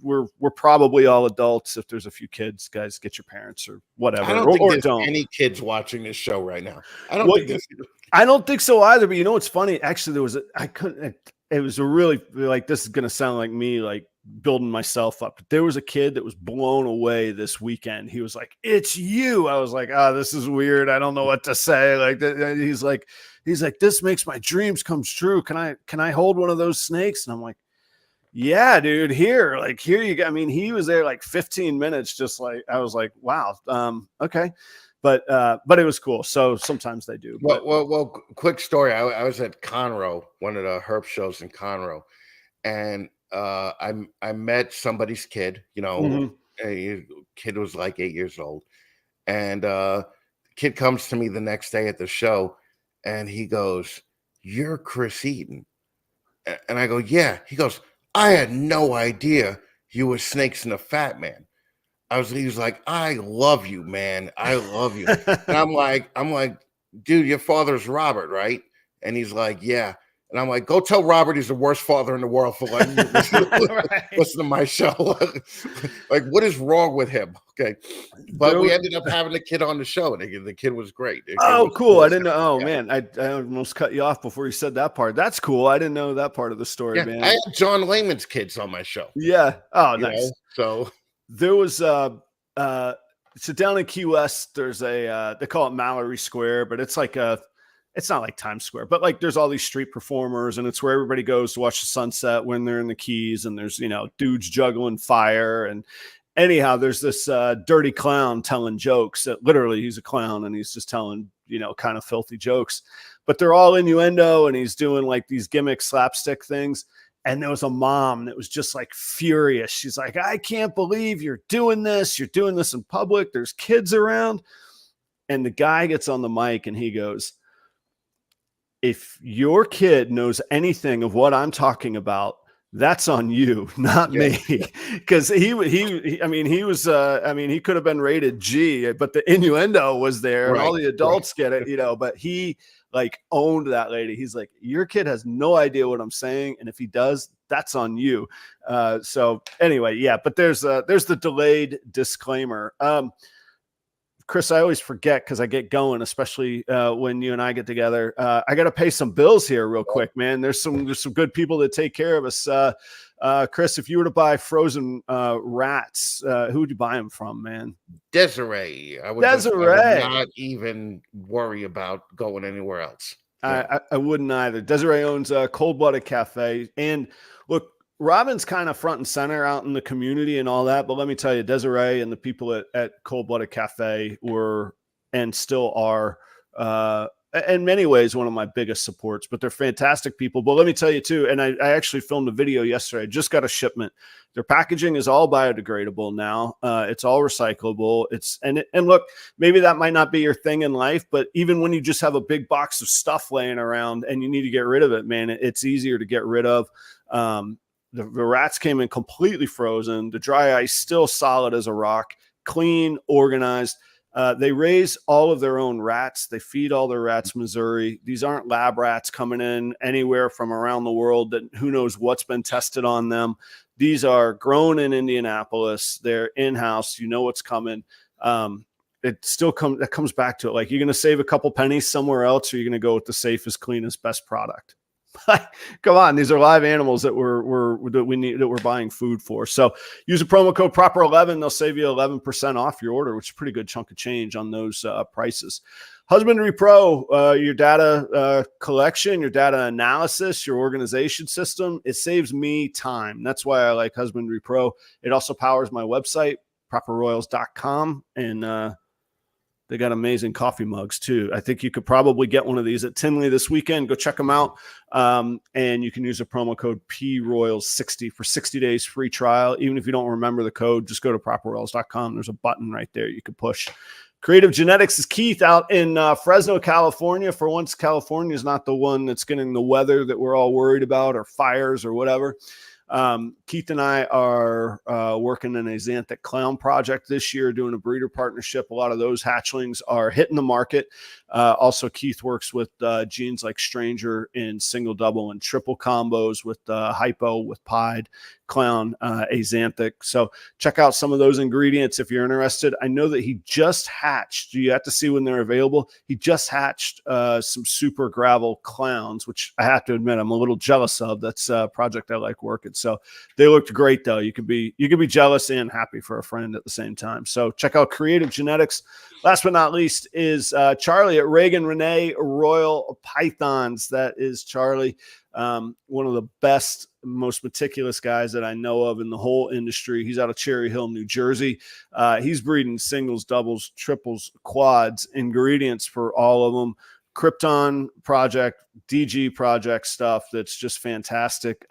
We're probably all adults. If there's a few kids, guys, get your parents or whatever. I don't think there's any kids watching this show right now. I don't think so either. But what's funny? Actually, it was a really, like, this is going to sound like me, like, building myself up. But there was a kid that was blown away this weekend. He was like, "It's you." I was like, this is weird. I don't know what to say. Like, he's like, "This makes my dreams come true. Can I hold one of those snakes?" And I'm like, "Yeah, dude, here you go." I mean, he was there like 15 minutes. Just like, I was like, wow. Okay. But it was cool. So sometimes they do. Well, quick story. I was at Conroe, one of the herp shows in Conroe, and I met somebody's kid. A kid was like 8 years old, and the kid comes to me the next day at the show, and he goes, "You're Chris Eaton," and I go, "Yeah." He goes, "I had no idea you were Snakes and a Fat Man." He was like, "I love you, man. I love you." And I'm like, "Dude, your father's Robert, right?" And he's like, "Yeah." And I'm like, "Go tell Robert he's the worst father in the world for letting you listen to my show." Like, what is wrong with him? Okay. But we ended up having the kid on the show, and the kid was great. Cool. I didn't know. Oh, yeah. Man, I almost cut you off before you said that part. That's cool. I didn't know that part of the story, man. I had John Lehman's kids on my show. Yeah. Oh, nice. So there was so down in Key West, there's they call it Mallory Square, but it's like it's not like Times Square, but like there's all these street performers, and it's where everybody goes to watch the sunset when they're in the Keys, and there's dudes juggling fire. And anyhow, there's this dirty clown telling jokes. That literally, he's a clown, and he's just telling kind of filthy jokes, but they're all innuendo, and he's doing like these gimmick slapstick things. And there was a mom that was just like furious. She's like, "I can't believe you're doing this. You're doing this in public. There's kids around." And the guy gets on the mic and he goes, if your kid knows anything of what I'm talking about, that's on you, not me. Because he I mean, he was, I mean, he could have been rated G, but the innuendo was there, and all the adults get it, you know. But he like owned that lady. He's like, your kid has no idea what I'm saying, and if he does, that's on you. So anyway, yeah. But there's the delayed disclaimer. Chris, I always forget because I get going, especially when you and I get together. I got to pay some bills here real quick, man. There's some good people that take care of us. Chris, if you were to buy frozen rats, who would you buy them from, man? Desiree. I would not even worry about going anywhere else. I wouldn't either. Desiree owns a Cold Blooded Cafe. And look, Robin's kind of front and center out in the community and all that, but let me tell you, Desiree and the people at Cold Blooded Cafe were and still are, in many ways, one of my biggest supports. But they're fantastic people. But let me tell you too, and I actually filmed a video yesterday. I just got a shipment. Their packaging is all biodegradable now. It's all recyclable. And look, maybe that might not be your thing in life, but even when you just have a big box of stuff laying around and you need to get rid of it, man, it's easier to get rid of. The rats came in completely frozen. The dry ice still solid as a rock, clean, organized. They raise all of their own rats. They feed all their rats Missouri. These aren't lab rats coming in anywhere from around the world that who knows what's been tested on them. These are grown in Indianapolis. They're in-house. You know what's coming. It still comes back to it. Like, you're going to save a couple pennies somewhere else, or you're going to go with the safest, cleanest, best product. Come on, these are live animals that we're buying food for. So use a promo code proper11. They'll save you 11% off your order, which is a pretty good chunk of change on those prices. Husbandry.pro, your data collection, your data analysis, your organization system. It saves me time. That's why I like Husbandry.pro. It also powers my website, properroyals.com, and they got amazing coffee mugs too. I think you could probably get one of these at Tinley this weekend. Go check them out. And you can use a promo code PRoyals60 for 60 days free trial. Even if you don't remember the code, just go to properroyals.com. There's a button right there you can push. Kreative Genetics is Keith out in Fresno, California. For once, California is not the one that's getting the weather that we're all worried about, or fires or whatever. Keith and I are working in a Xanthic clown project this year, doing a breeder partnership. A lot of those hatchlings are hitting the market. Also, Keith works with genes like Stranger in single, double, and triple combos with hypo, with pied, clown, Xanthic. So check out some of those ingredients if you're interested. I know that he just hatched. You have to see when they're available. He just hatched some super gravel clowns, which I have to admit I'm a little jealous of. That's a project I like working. So they looked great, though. You could be jealous and happy for a friend at the same time. So check out Kreative Genetics. Last but not least is Charlie at Reagan, Renee, Royal Pythons. That is Charlie. One of the best, most meticulous guys that I know of in the whole industry. He's out of Cherry Hill, New Jersey. He's breeding singles, doubles, triples, quads, ingredients for all of them. Krypton project, DG project stuff that's just fantastic.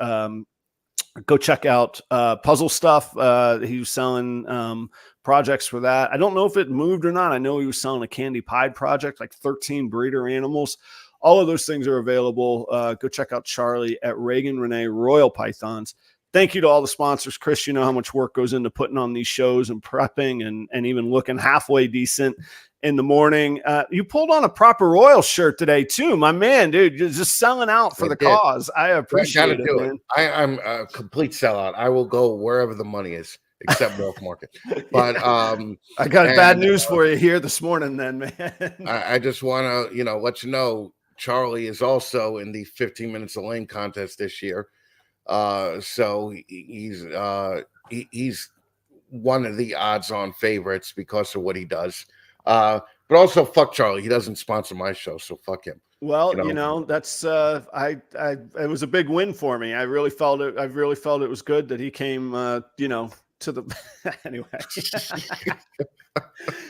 Go check out Puzzle Stuff. He was selling projects for that. I don't know if it moved or not. I know he was selling a candy pied project, like 13 breeder animals. All of those things are available. Go check out Charlie at Reagan, Renee, Royal Pythons. Thank you to all the sponsors. Chris, you know how much work goes into putting on these shows and prepping and even looking halfway decent in the morning. You pulled on a Proper Royals shirt today too, my man, dude. You're just selling out for the cause. I appreciate it, man. I'm a complete sellout. I will go wherever the money is, except North Market. But I got bad news for you here this morning, then, man. I just want to, let you know, Charlie is also in the 15 Minutes of Lane contest this year. So he's one of the odds-on favorites because of what he does. But also, fuck Charlie. He doesn't sponsor my show, so fuck him. Well, that's it was a big win for me. I really felt it. I really felt it was good that he came. To the anyway.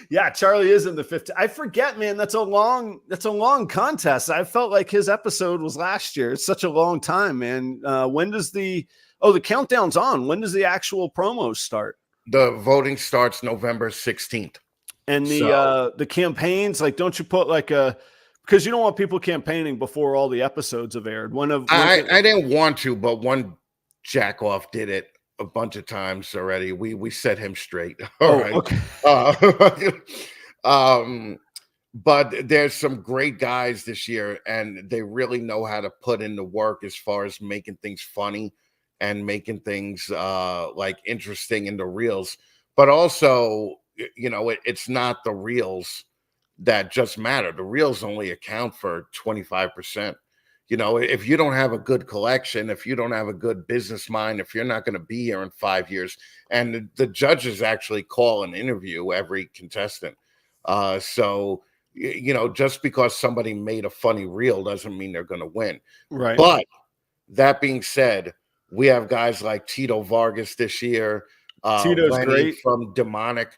Yeah, Charlie is in the 50. I forget, man. That's a long contest. I felt like his episode was last year. It's such a long time, man. When does the countdown's on? When does the actual promos start? The voting starts November 16th. And the campaigns, like, don't you put like a because you don't want people campaigning before all the episodes have aired. I didn't want to, but one jack off did it a bunch of times already. We set him straight. All right. Okay. But there's some great guys this year, and they really know how to put in the work as far as making things funny and making things like interesting in the reels. But also, it's not the reels that just matter. The reels only account for 25%. If you don't have a good collection, if you don't have a good business mind, if you're not going to be here in 5 years, and the judges actually call and interview every contestant. So, just because somebody made a funny reel doesn't mean they're going to win. Right. But that being said, we have guys like Tito Vargas this year, Tito's Lenny great from Demonic,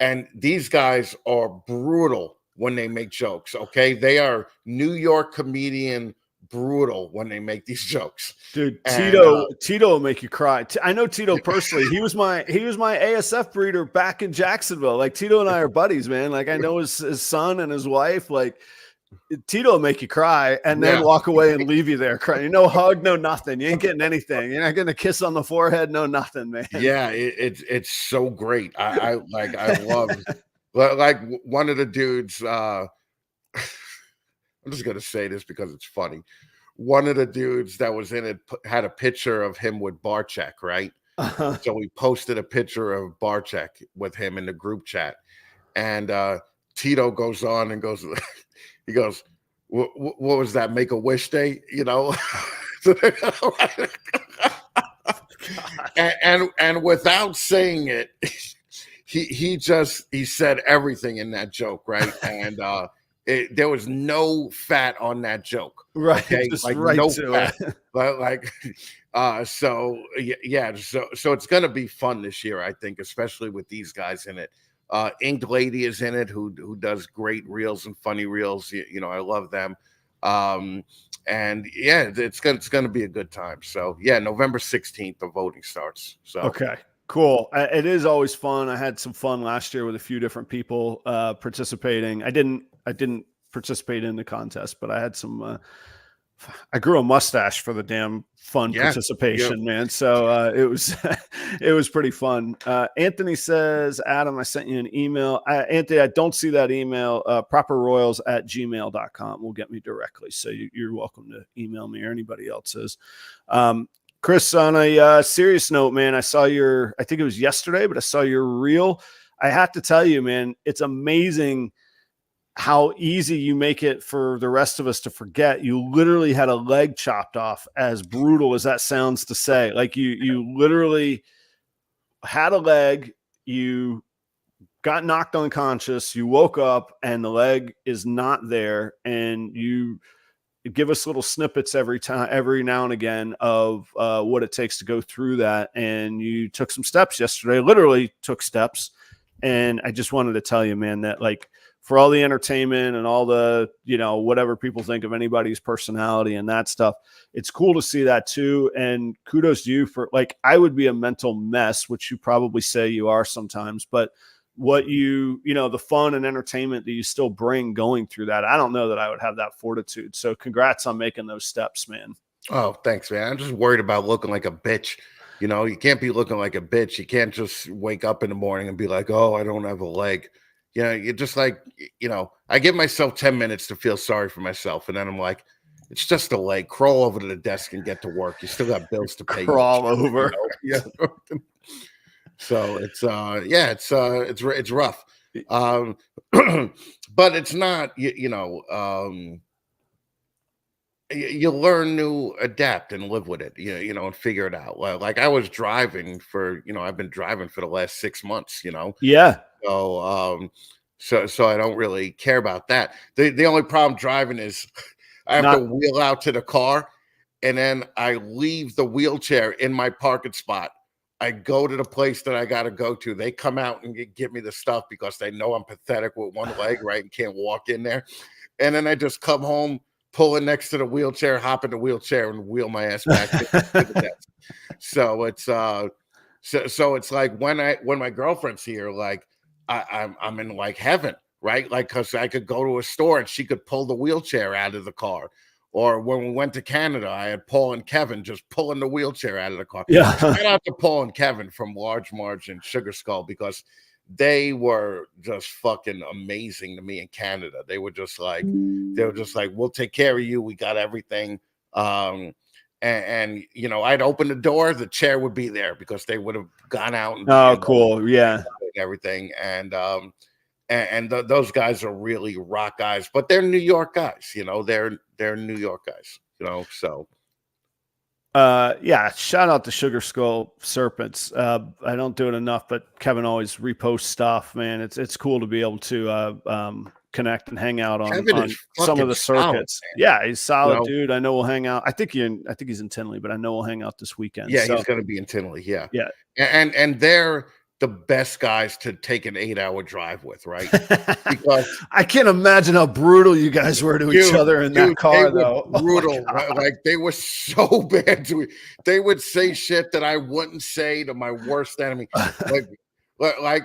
and these guys are brutal when they make jokes. Okay, they are New York comedian brutal when they make these jokes. Dude, Tito will make you cry. I know Tito personally. He was my ASF breeder back in Jacksonville. Like, Tito and I are buddies, man. Like, I know his son and his wife. Like, Tito will make you cry and then walk away and leave you there crying. No hug, no nothing. You ain't getting anything. You're not getting a kiss on the forehead, no nothing, man. Yeah, it's so great. I love like one of the dudes. I'm just going to say this because it's funny. One of the dudes that was in it had a picture of him with Barchek, right? So we posted a picture of Barchek with him in the group chat. And Tito goes on and goes, he goes, what was that? Make-A-Wish Day? And without saying it, he said everything in that joke, right? And there was no fat on that joke, right? Okay? Just like right no to fat, it. but like, so it's gonna be fun this year, I think, especially with these guys in it. Inked Lady is in it, who does great reels and funny reels. I love them, and yeah, it's gonna be a good time. So yeah, November 16th, the voting starts. So okay. Cool. It is always fun. I had some fun last year with a few different people participating. I didn't participate in the contest, but I had some. I grew a mustache for the damn fun participation, man. So it was it was pretty fun. Anthony says, Adam, I sent you an email. Anthony, I don't see that email. properroyals@gmail.com will get me directly. So you're welcome to email me or anybody else's. Chris, on a serious note, man, I think it was yesterday, but I saw your reel. I have to tell you, man, it's amazing how easy you make it for the rest of us to forget. You literally had a leg chopped off, as brutal as that sounds to say. Like, you literally had a leg, you got knocked unconscious, you woke up and the leg is not there, and you give us little snippets every now and again of what it takes to go through that. And you took some steps yesterday, literally took steps. And I just wanted to tell you, man, that like, for all the entertainment and all the, whatever people think of anybody's personality and that stuff, it's cool to see that too. And kudos to you for, like, I would be a mental mess, which you probably say you are sometimes, but what the fun and entertainment that you still bring going through that, I don't know that I would have that fortitude. So congrats on making those steps, man. Oh, thanks, man. I'm just worried about looking like a bitch. You can't be looking like a bitch. You can't just wake up in the morning and be like, oh, I don't have a leg. You're just like, I give myself 10 minutes to feel sorry for myself. And then I'm like, it's just a leg. Crawl over to the desk and get to work. You still got bills to pay. Crawl over. Yeah. So it's rough. But it's not, you learn to adapt and live with it, and figure it out. Like I was driving for, I've been driving for the last 6 months, Yeah. So, so I don't really care about that. The only problem driving is I have to wheel out to the car, and then I leave the wheelchair in my parking spot. I go to the place that I got to go to. They come out and give me the stuff because they know I'm pathetic with one leg, right? And can't walk in there. And then I just come home, pull it next to the wheelchair, hop in the wheelchair, and wheel my ass back to the desk. So it's so it's like when my girlfriend's here, like I'm in like heaven, right? Like, because I could go to a store and she could pull the wheelchair out of the car. Or when we went to Canada, I had Paul and Kevin just pulling the wheelchair out of the car. Yeah. Shout out to Paul and Kevin from Large Marge and Sugar Skull, because they were just fucking amazing to me in Canada. They were just like, we'll take care of you. We got everything. And you know, I'd open the door, the chair would be there because they would have gone out and Cool. Yeah. And everything. Those guys are really rock guys, but they're New York guys, you know, they're New York guys, you know, so. Yeah, shout out to Sugar Skull Serpents. I don't do it enough, but Kevin always reposts stuff, man. It's cool to be able to connect and hang out on some of the circuits. Solid, yeah, he's solid, you know? dude. I know we'll hang out. I think he's in Tinley, but I know we'll hang out this weekend. Yeah, he's going to be in Tinley. Yeah. Yeah. And they're the best guys to take an 8-hour drive with, right? Because I can't imagine how brutal you guys were to each other in that car, though. Brutal. Like, they were so bad to me. They would say shit that I wouldn't say to my worst enemy. Like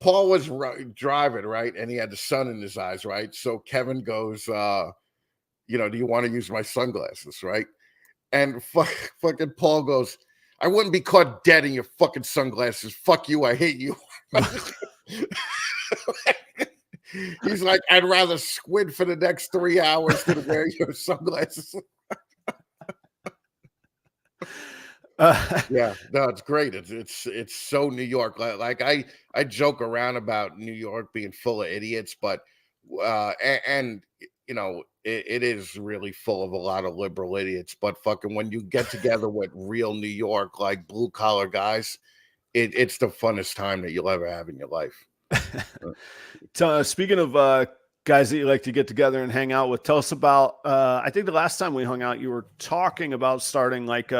Paul was driving, right? And he had the sun in his eyes, right? So Kevin goes, you know, do you want to use my sunglasses, right? And fucking Paul goes, I wouldn't be caught dead in your fucking sunglasses. Fuck you. I hate you. He's like, I'd rather squid for the next 3 hours than wear your sunglasses. Yeah, no, it's great. It's so New York. Like I joke around about New York being full of idiots, but and you know, it is really full of a lot of liberal idiots. But fucking when you get together with real New York, like blue collar guys, it's the funnest time that you'll ever have in your life. Speaking of guys that you like to get together and hang out with, tell us about. I think the last time we hung out, you were talking about starting like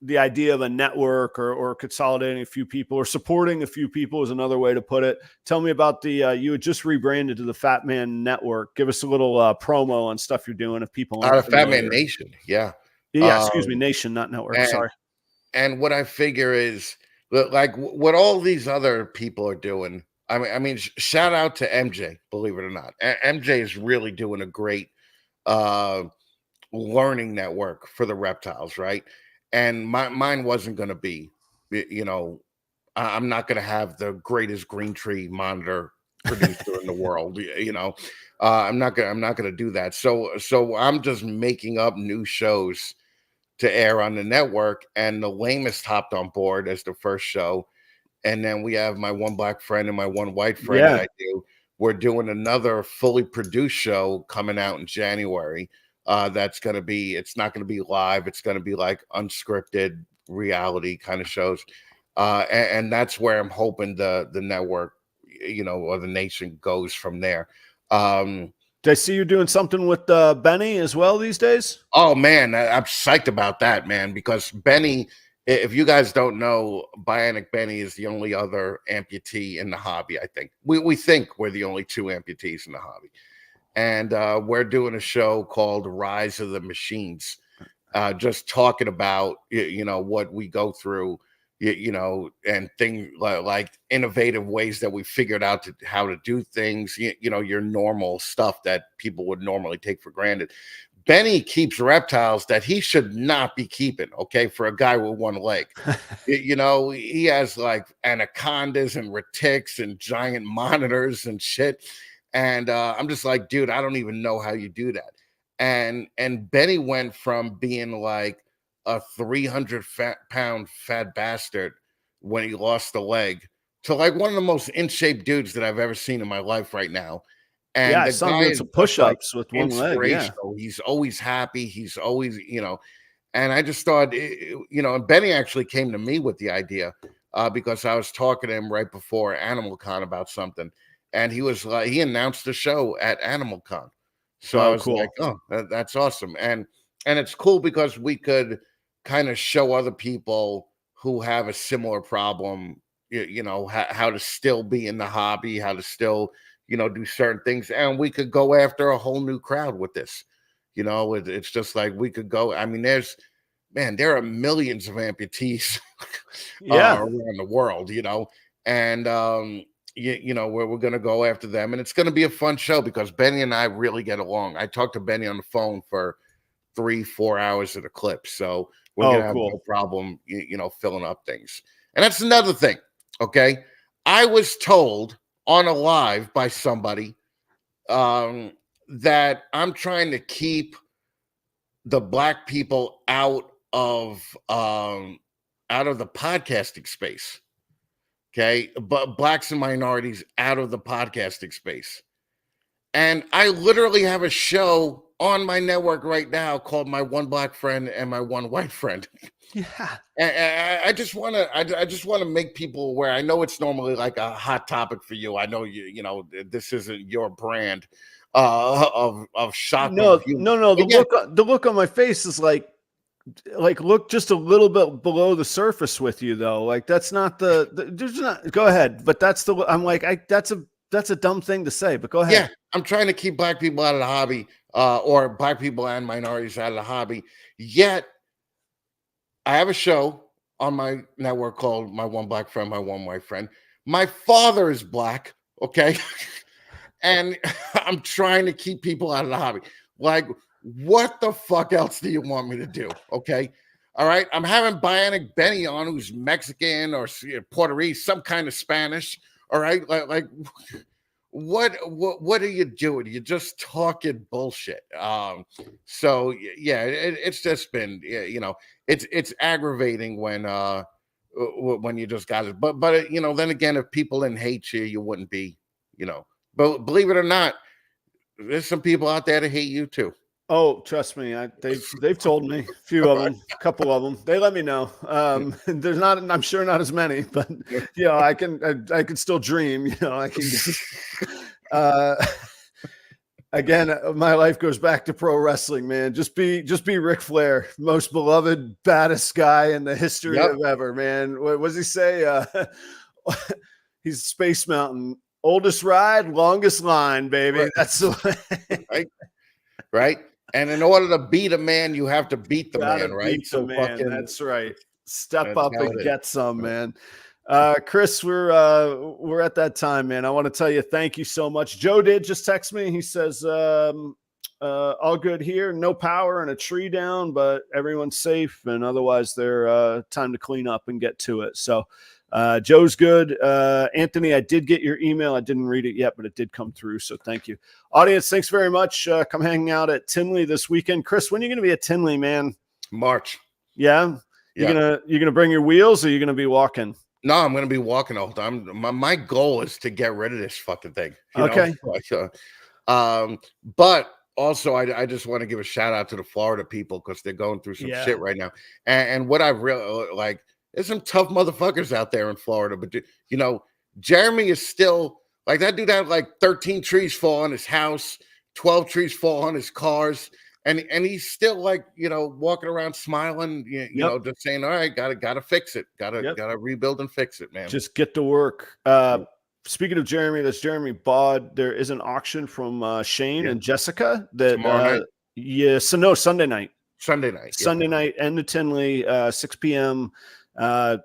the idea of a network or consolidating a few people or supporting a few people is another way to put it. Tell me about you had just rebranded to the Fatman Network. Give us a little promo on stuff you're doing if people aren't familiar. Fatman Nation. Yeah. Yeah. Excuse me. Nation, not network. Sorry. And what I figure is like what all these other people are doing. I mean, shout out to MJ, believe it or not. MJ is really doing a great learning network for the reptiles, right? And mine wasn't going to be, you know, I'm not going to have the greatest green tree monitor producer in the world, you know. I'm not going to do that. So I'm just making up new shows to air on the network, and the lamest hopped on board as the first show. And then we have my one black friend and my one white friend that I do. We're doing another fully produced show coming out in January. That's going to be, it's not going to be live. It's going to be like unscripted reality kind of shows. And that's where I'm hoping the network, you know, or the nation goes from there. Did I see you doing something with Benny as well these days? Oh man, I'm psyched about that, man, because Benny, if you guys don't know, Bionic Benny is the only other amputee in the hobby, I think. We think we're the only 2 amputees in the hobby. And we're doing a show called Rise of the Machines, just talking about, you know, what we go through, you know, and things like innovative ways that we figured out how to do things, you know, your normal stuff that people would normally take for granted. Benny keeps reptiles that he should not be keeping, okay, for a guy with one leg. You know, he has like anacondas and retics and giant monitors and shit. And I'm just like, dude, I don't even know how you do that. And Benny went from being like a 300-pound fat bastard when he lost the leg to like one of the most in shape dudes that I've ever seen in my life right now. And yeah, the guy is some push-ups with one leg. Yeah, he's always happy. He's always, you know. And I just thought, you know, and Benny actually came to me with the idea because I was talking to him right before Animal Con about something, and he was like, he announced the show at Animal Con. So I was like, oh, that's awesome. And it's cool because we could kind of show other people who have a similar problem, you know, how to still be in the hobby, how to still, you know, do certain things. And we could go after a whole new crowd with this. You know, it's just like we could go. I mean, there are millions of amputees around the world, you know, and, you know, where we're going to go after them. And it's going to be a fun show because Benny and I really get along. I talked to Benny on the phone for 3-4 hours at a clip. So we're going to have no problem, you know, filling up things. And that's another thing. Okay. I was told on a live by somebody that I'm trying to keep the Black people out of the podcasting space. Okay, but Blacks and minorities out of the podcasting space. And I literally have a show on my network right now called My One Black Friend and My One White Friend. Yeah. And I just want to make people aware. I know it's normally like a hot topic for you. I know you know this isn't your brand of shock. No. The look on my face is like look just a little bit below the surface with you though. Like that's not there's not, go ahead. But that's I'm like, that's a dumb thing to say, but go ahead. Yeah. I'm trying to keep Black people out of the hobby, or Black people and minorities out of the hobby. Yet I have a show on my network called My One Black Friend, My One White Friend. My father is Black. Okay. And I'm trying to keep people out of the hobby. Like, what the fuck else do you want me to do? Okay. All right. I'm having Bionic Benny on, who's Mexican or Puerto Rican, some kind of Spanish. All right. Like what are you doing? You're just talking bullshit. So yeah, it's just been, you know, it's aggravating when you just got it. But you know, then again, if people didn't hate you, you wouldn't be, you know. But believe it or not, there's some people out there that hate you too. Oh, trust me, they've told me, a few of them, a couple of them. They let me know. There's not, I'm sure not as many, but you know, I can still dream. You know, I can. Again, my life goes back to pro wrestling, man. Just be Ric Flair, most beloved, baddest guy in the history of ever, man. What does he say? He's Space Mountain. Oldest ride, longest line, baby. Right. That's the way. Right. And in order to beat a man, you have to beat the man, right? Beat the man. That's right. Step up and get some, man. Chris, we're at that time, man. I want to tell you, thank you so much. Joe did just text me. He says, all good here. No power and a tree down, but everyone's safe. And otherwise they're time to clean up and get to it. So Joe's good. Anthony, I did get your email. I didn't read it yet, but it did come through. So thank you. Audience, thanks very much. Come hang out at Tinley this weekend. Chris, when are you going to be at Tinley, man? March. Yeah. You're gonna bring your wheels, or you're gonna be walking? No, I'm going to be walking all the time. My goal is to get rid of this fucking thing. Okay. But also, I just want to give a shout out to the Florida people because they're going through some shit right now. And what I really like, there's some tough motherfuckers out there in Florida. But, you know, Jeremy is still like that dude had like 13 trees fall on his house, 12 trees fall on his cars. And he's still like, you know, walking around smiling, you know, just saying, all right, gotta fix it. Gotta rebuild and fix it, man. Just get to work. Speaking of Jeremy, that's Jeremy Bod. There is an auction from Shane and Jessica that tomorrow night. Sunday night. Sunday night, end of Tinley, 6 p.m. I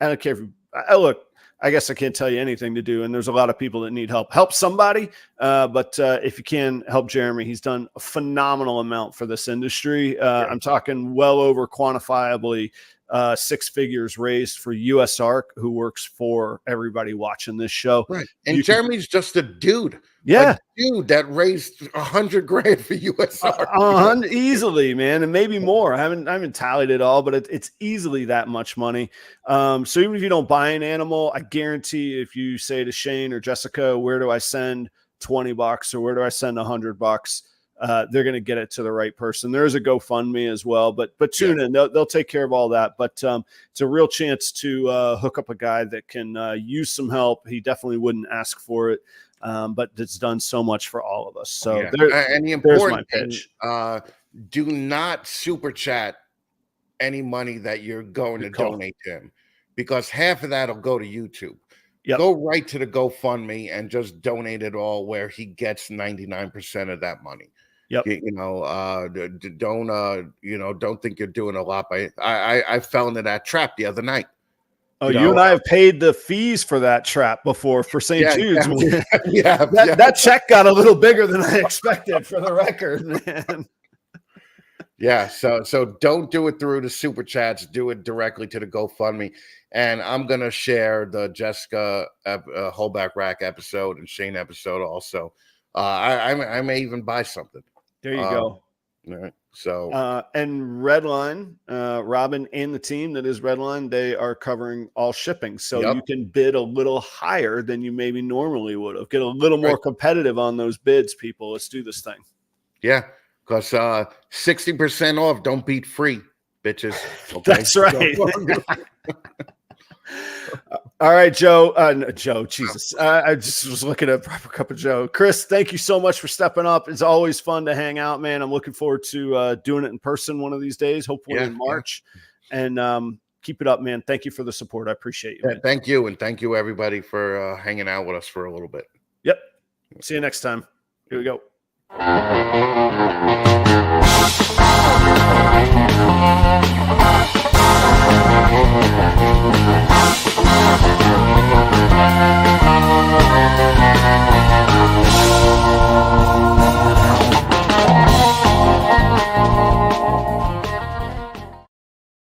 don't care if look, I guess I can't tell you anything to do. And there's a lot of people that need help. Help somebody. But if you can help Jeremy, he's done a phenomenal amount for this industry. I'm talking well over quantifiably 6 figures raised for US Arc, who works for everybody watching this show. Right. And Jeremy's just a dude. Yeah. A dude that raised $100 grand for US Arc. Easily, man. And maybe more. I haven't tallied it all, but it's easily that much money. So even if you don't buy an animal, I guarantee if you say to Shane or Jessica, where do I send $20 or where do I send $100? They're going to get it to the right person. There's a GoFundMe as well, but tune in. They'll take care of all that. But it's a real chance to hook up a guy that can use some help. He definitely wouldn't ask for it, but it's done so much for all of us. So and the important thing, do not super chat any money that you're going to donate to him, because half of that will go to YouTube. Go right to the GoFundMe and just donate it all, where he gets 99% of that money. You know, don't think you're doing a lot by I fell into that trap the other night. Oh, you and I have paid the fees for that trap before for St. Jude's. That check got a little bigger than I expected, for the record, man. Yeah, so don't do it through the super chats. Do it directly to the GoFundMe. And I'm gonna share the Jessica Holdback Rack episode and Shane episode also. I may even buy something. There you go. All right. So and Redline, Robin and the team that is Redline, they are covering all shipping. So you can bid a little higher than you maybe normally would have. Get a little more competitive on those bids, people. Let's do this thing. Yeah. Because 60% off, don't beat free, bitches. Okay? That's right. All right, Joe. Joe, Jesus. I just was looking at a proper cup of Joe. Chris, thank you so much for stepping up. It's always fun to hang out, man. I'm looking forward to doing it in person one of these days, hopefully in March. And keep it up, man. Thank you for the support. I appreciate you. Thank you. And thank you, everybody, for hanging out with us for a little bit. Yep. See you next time. Here we go.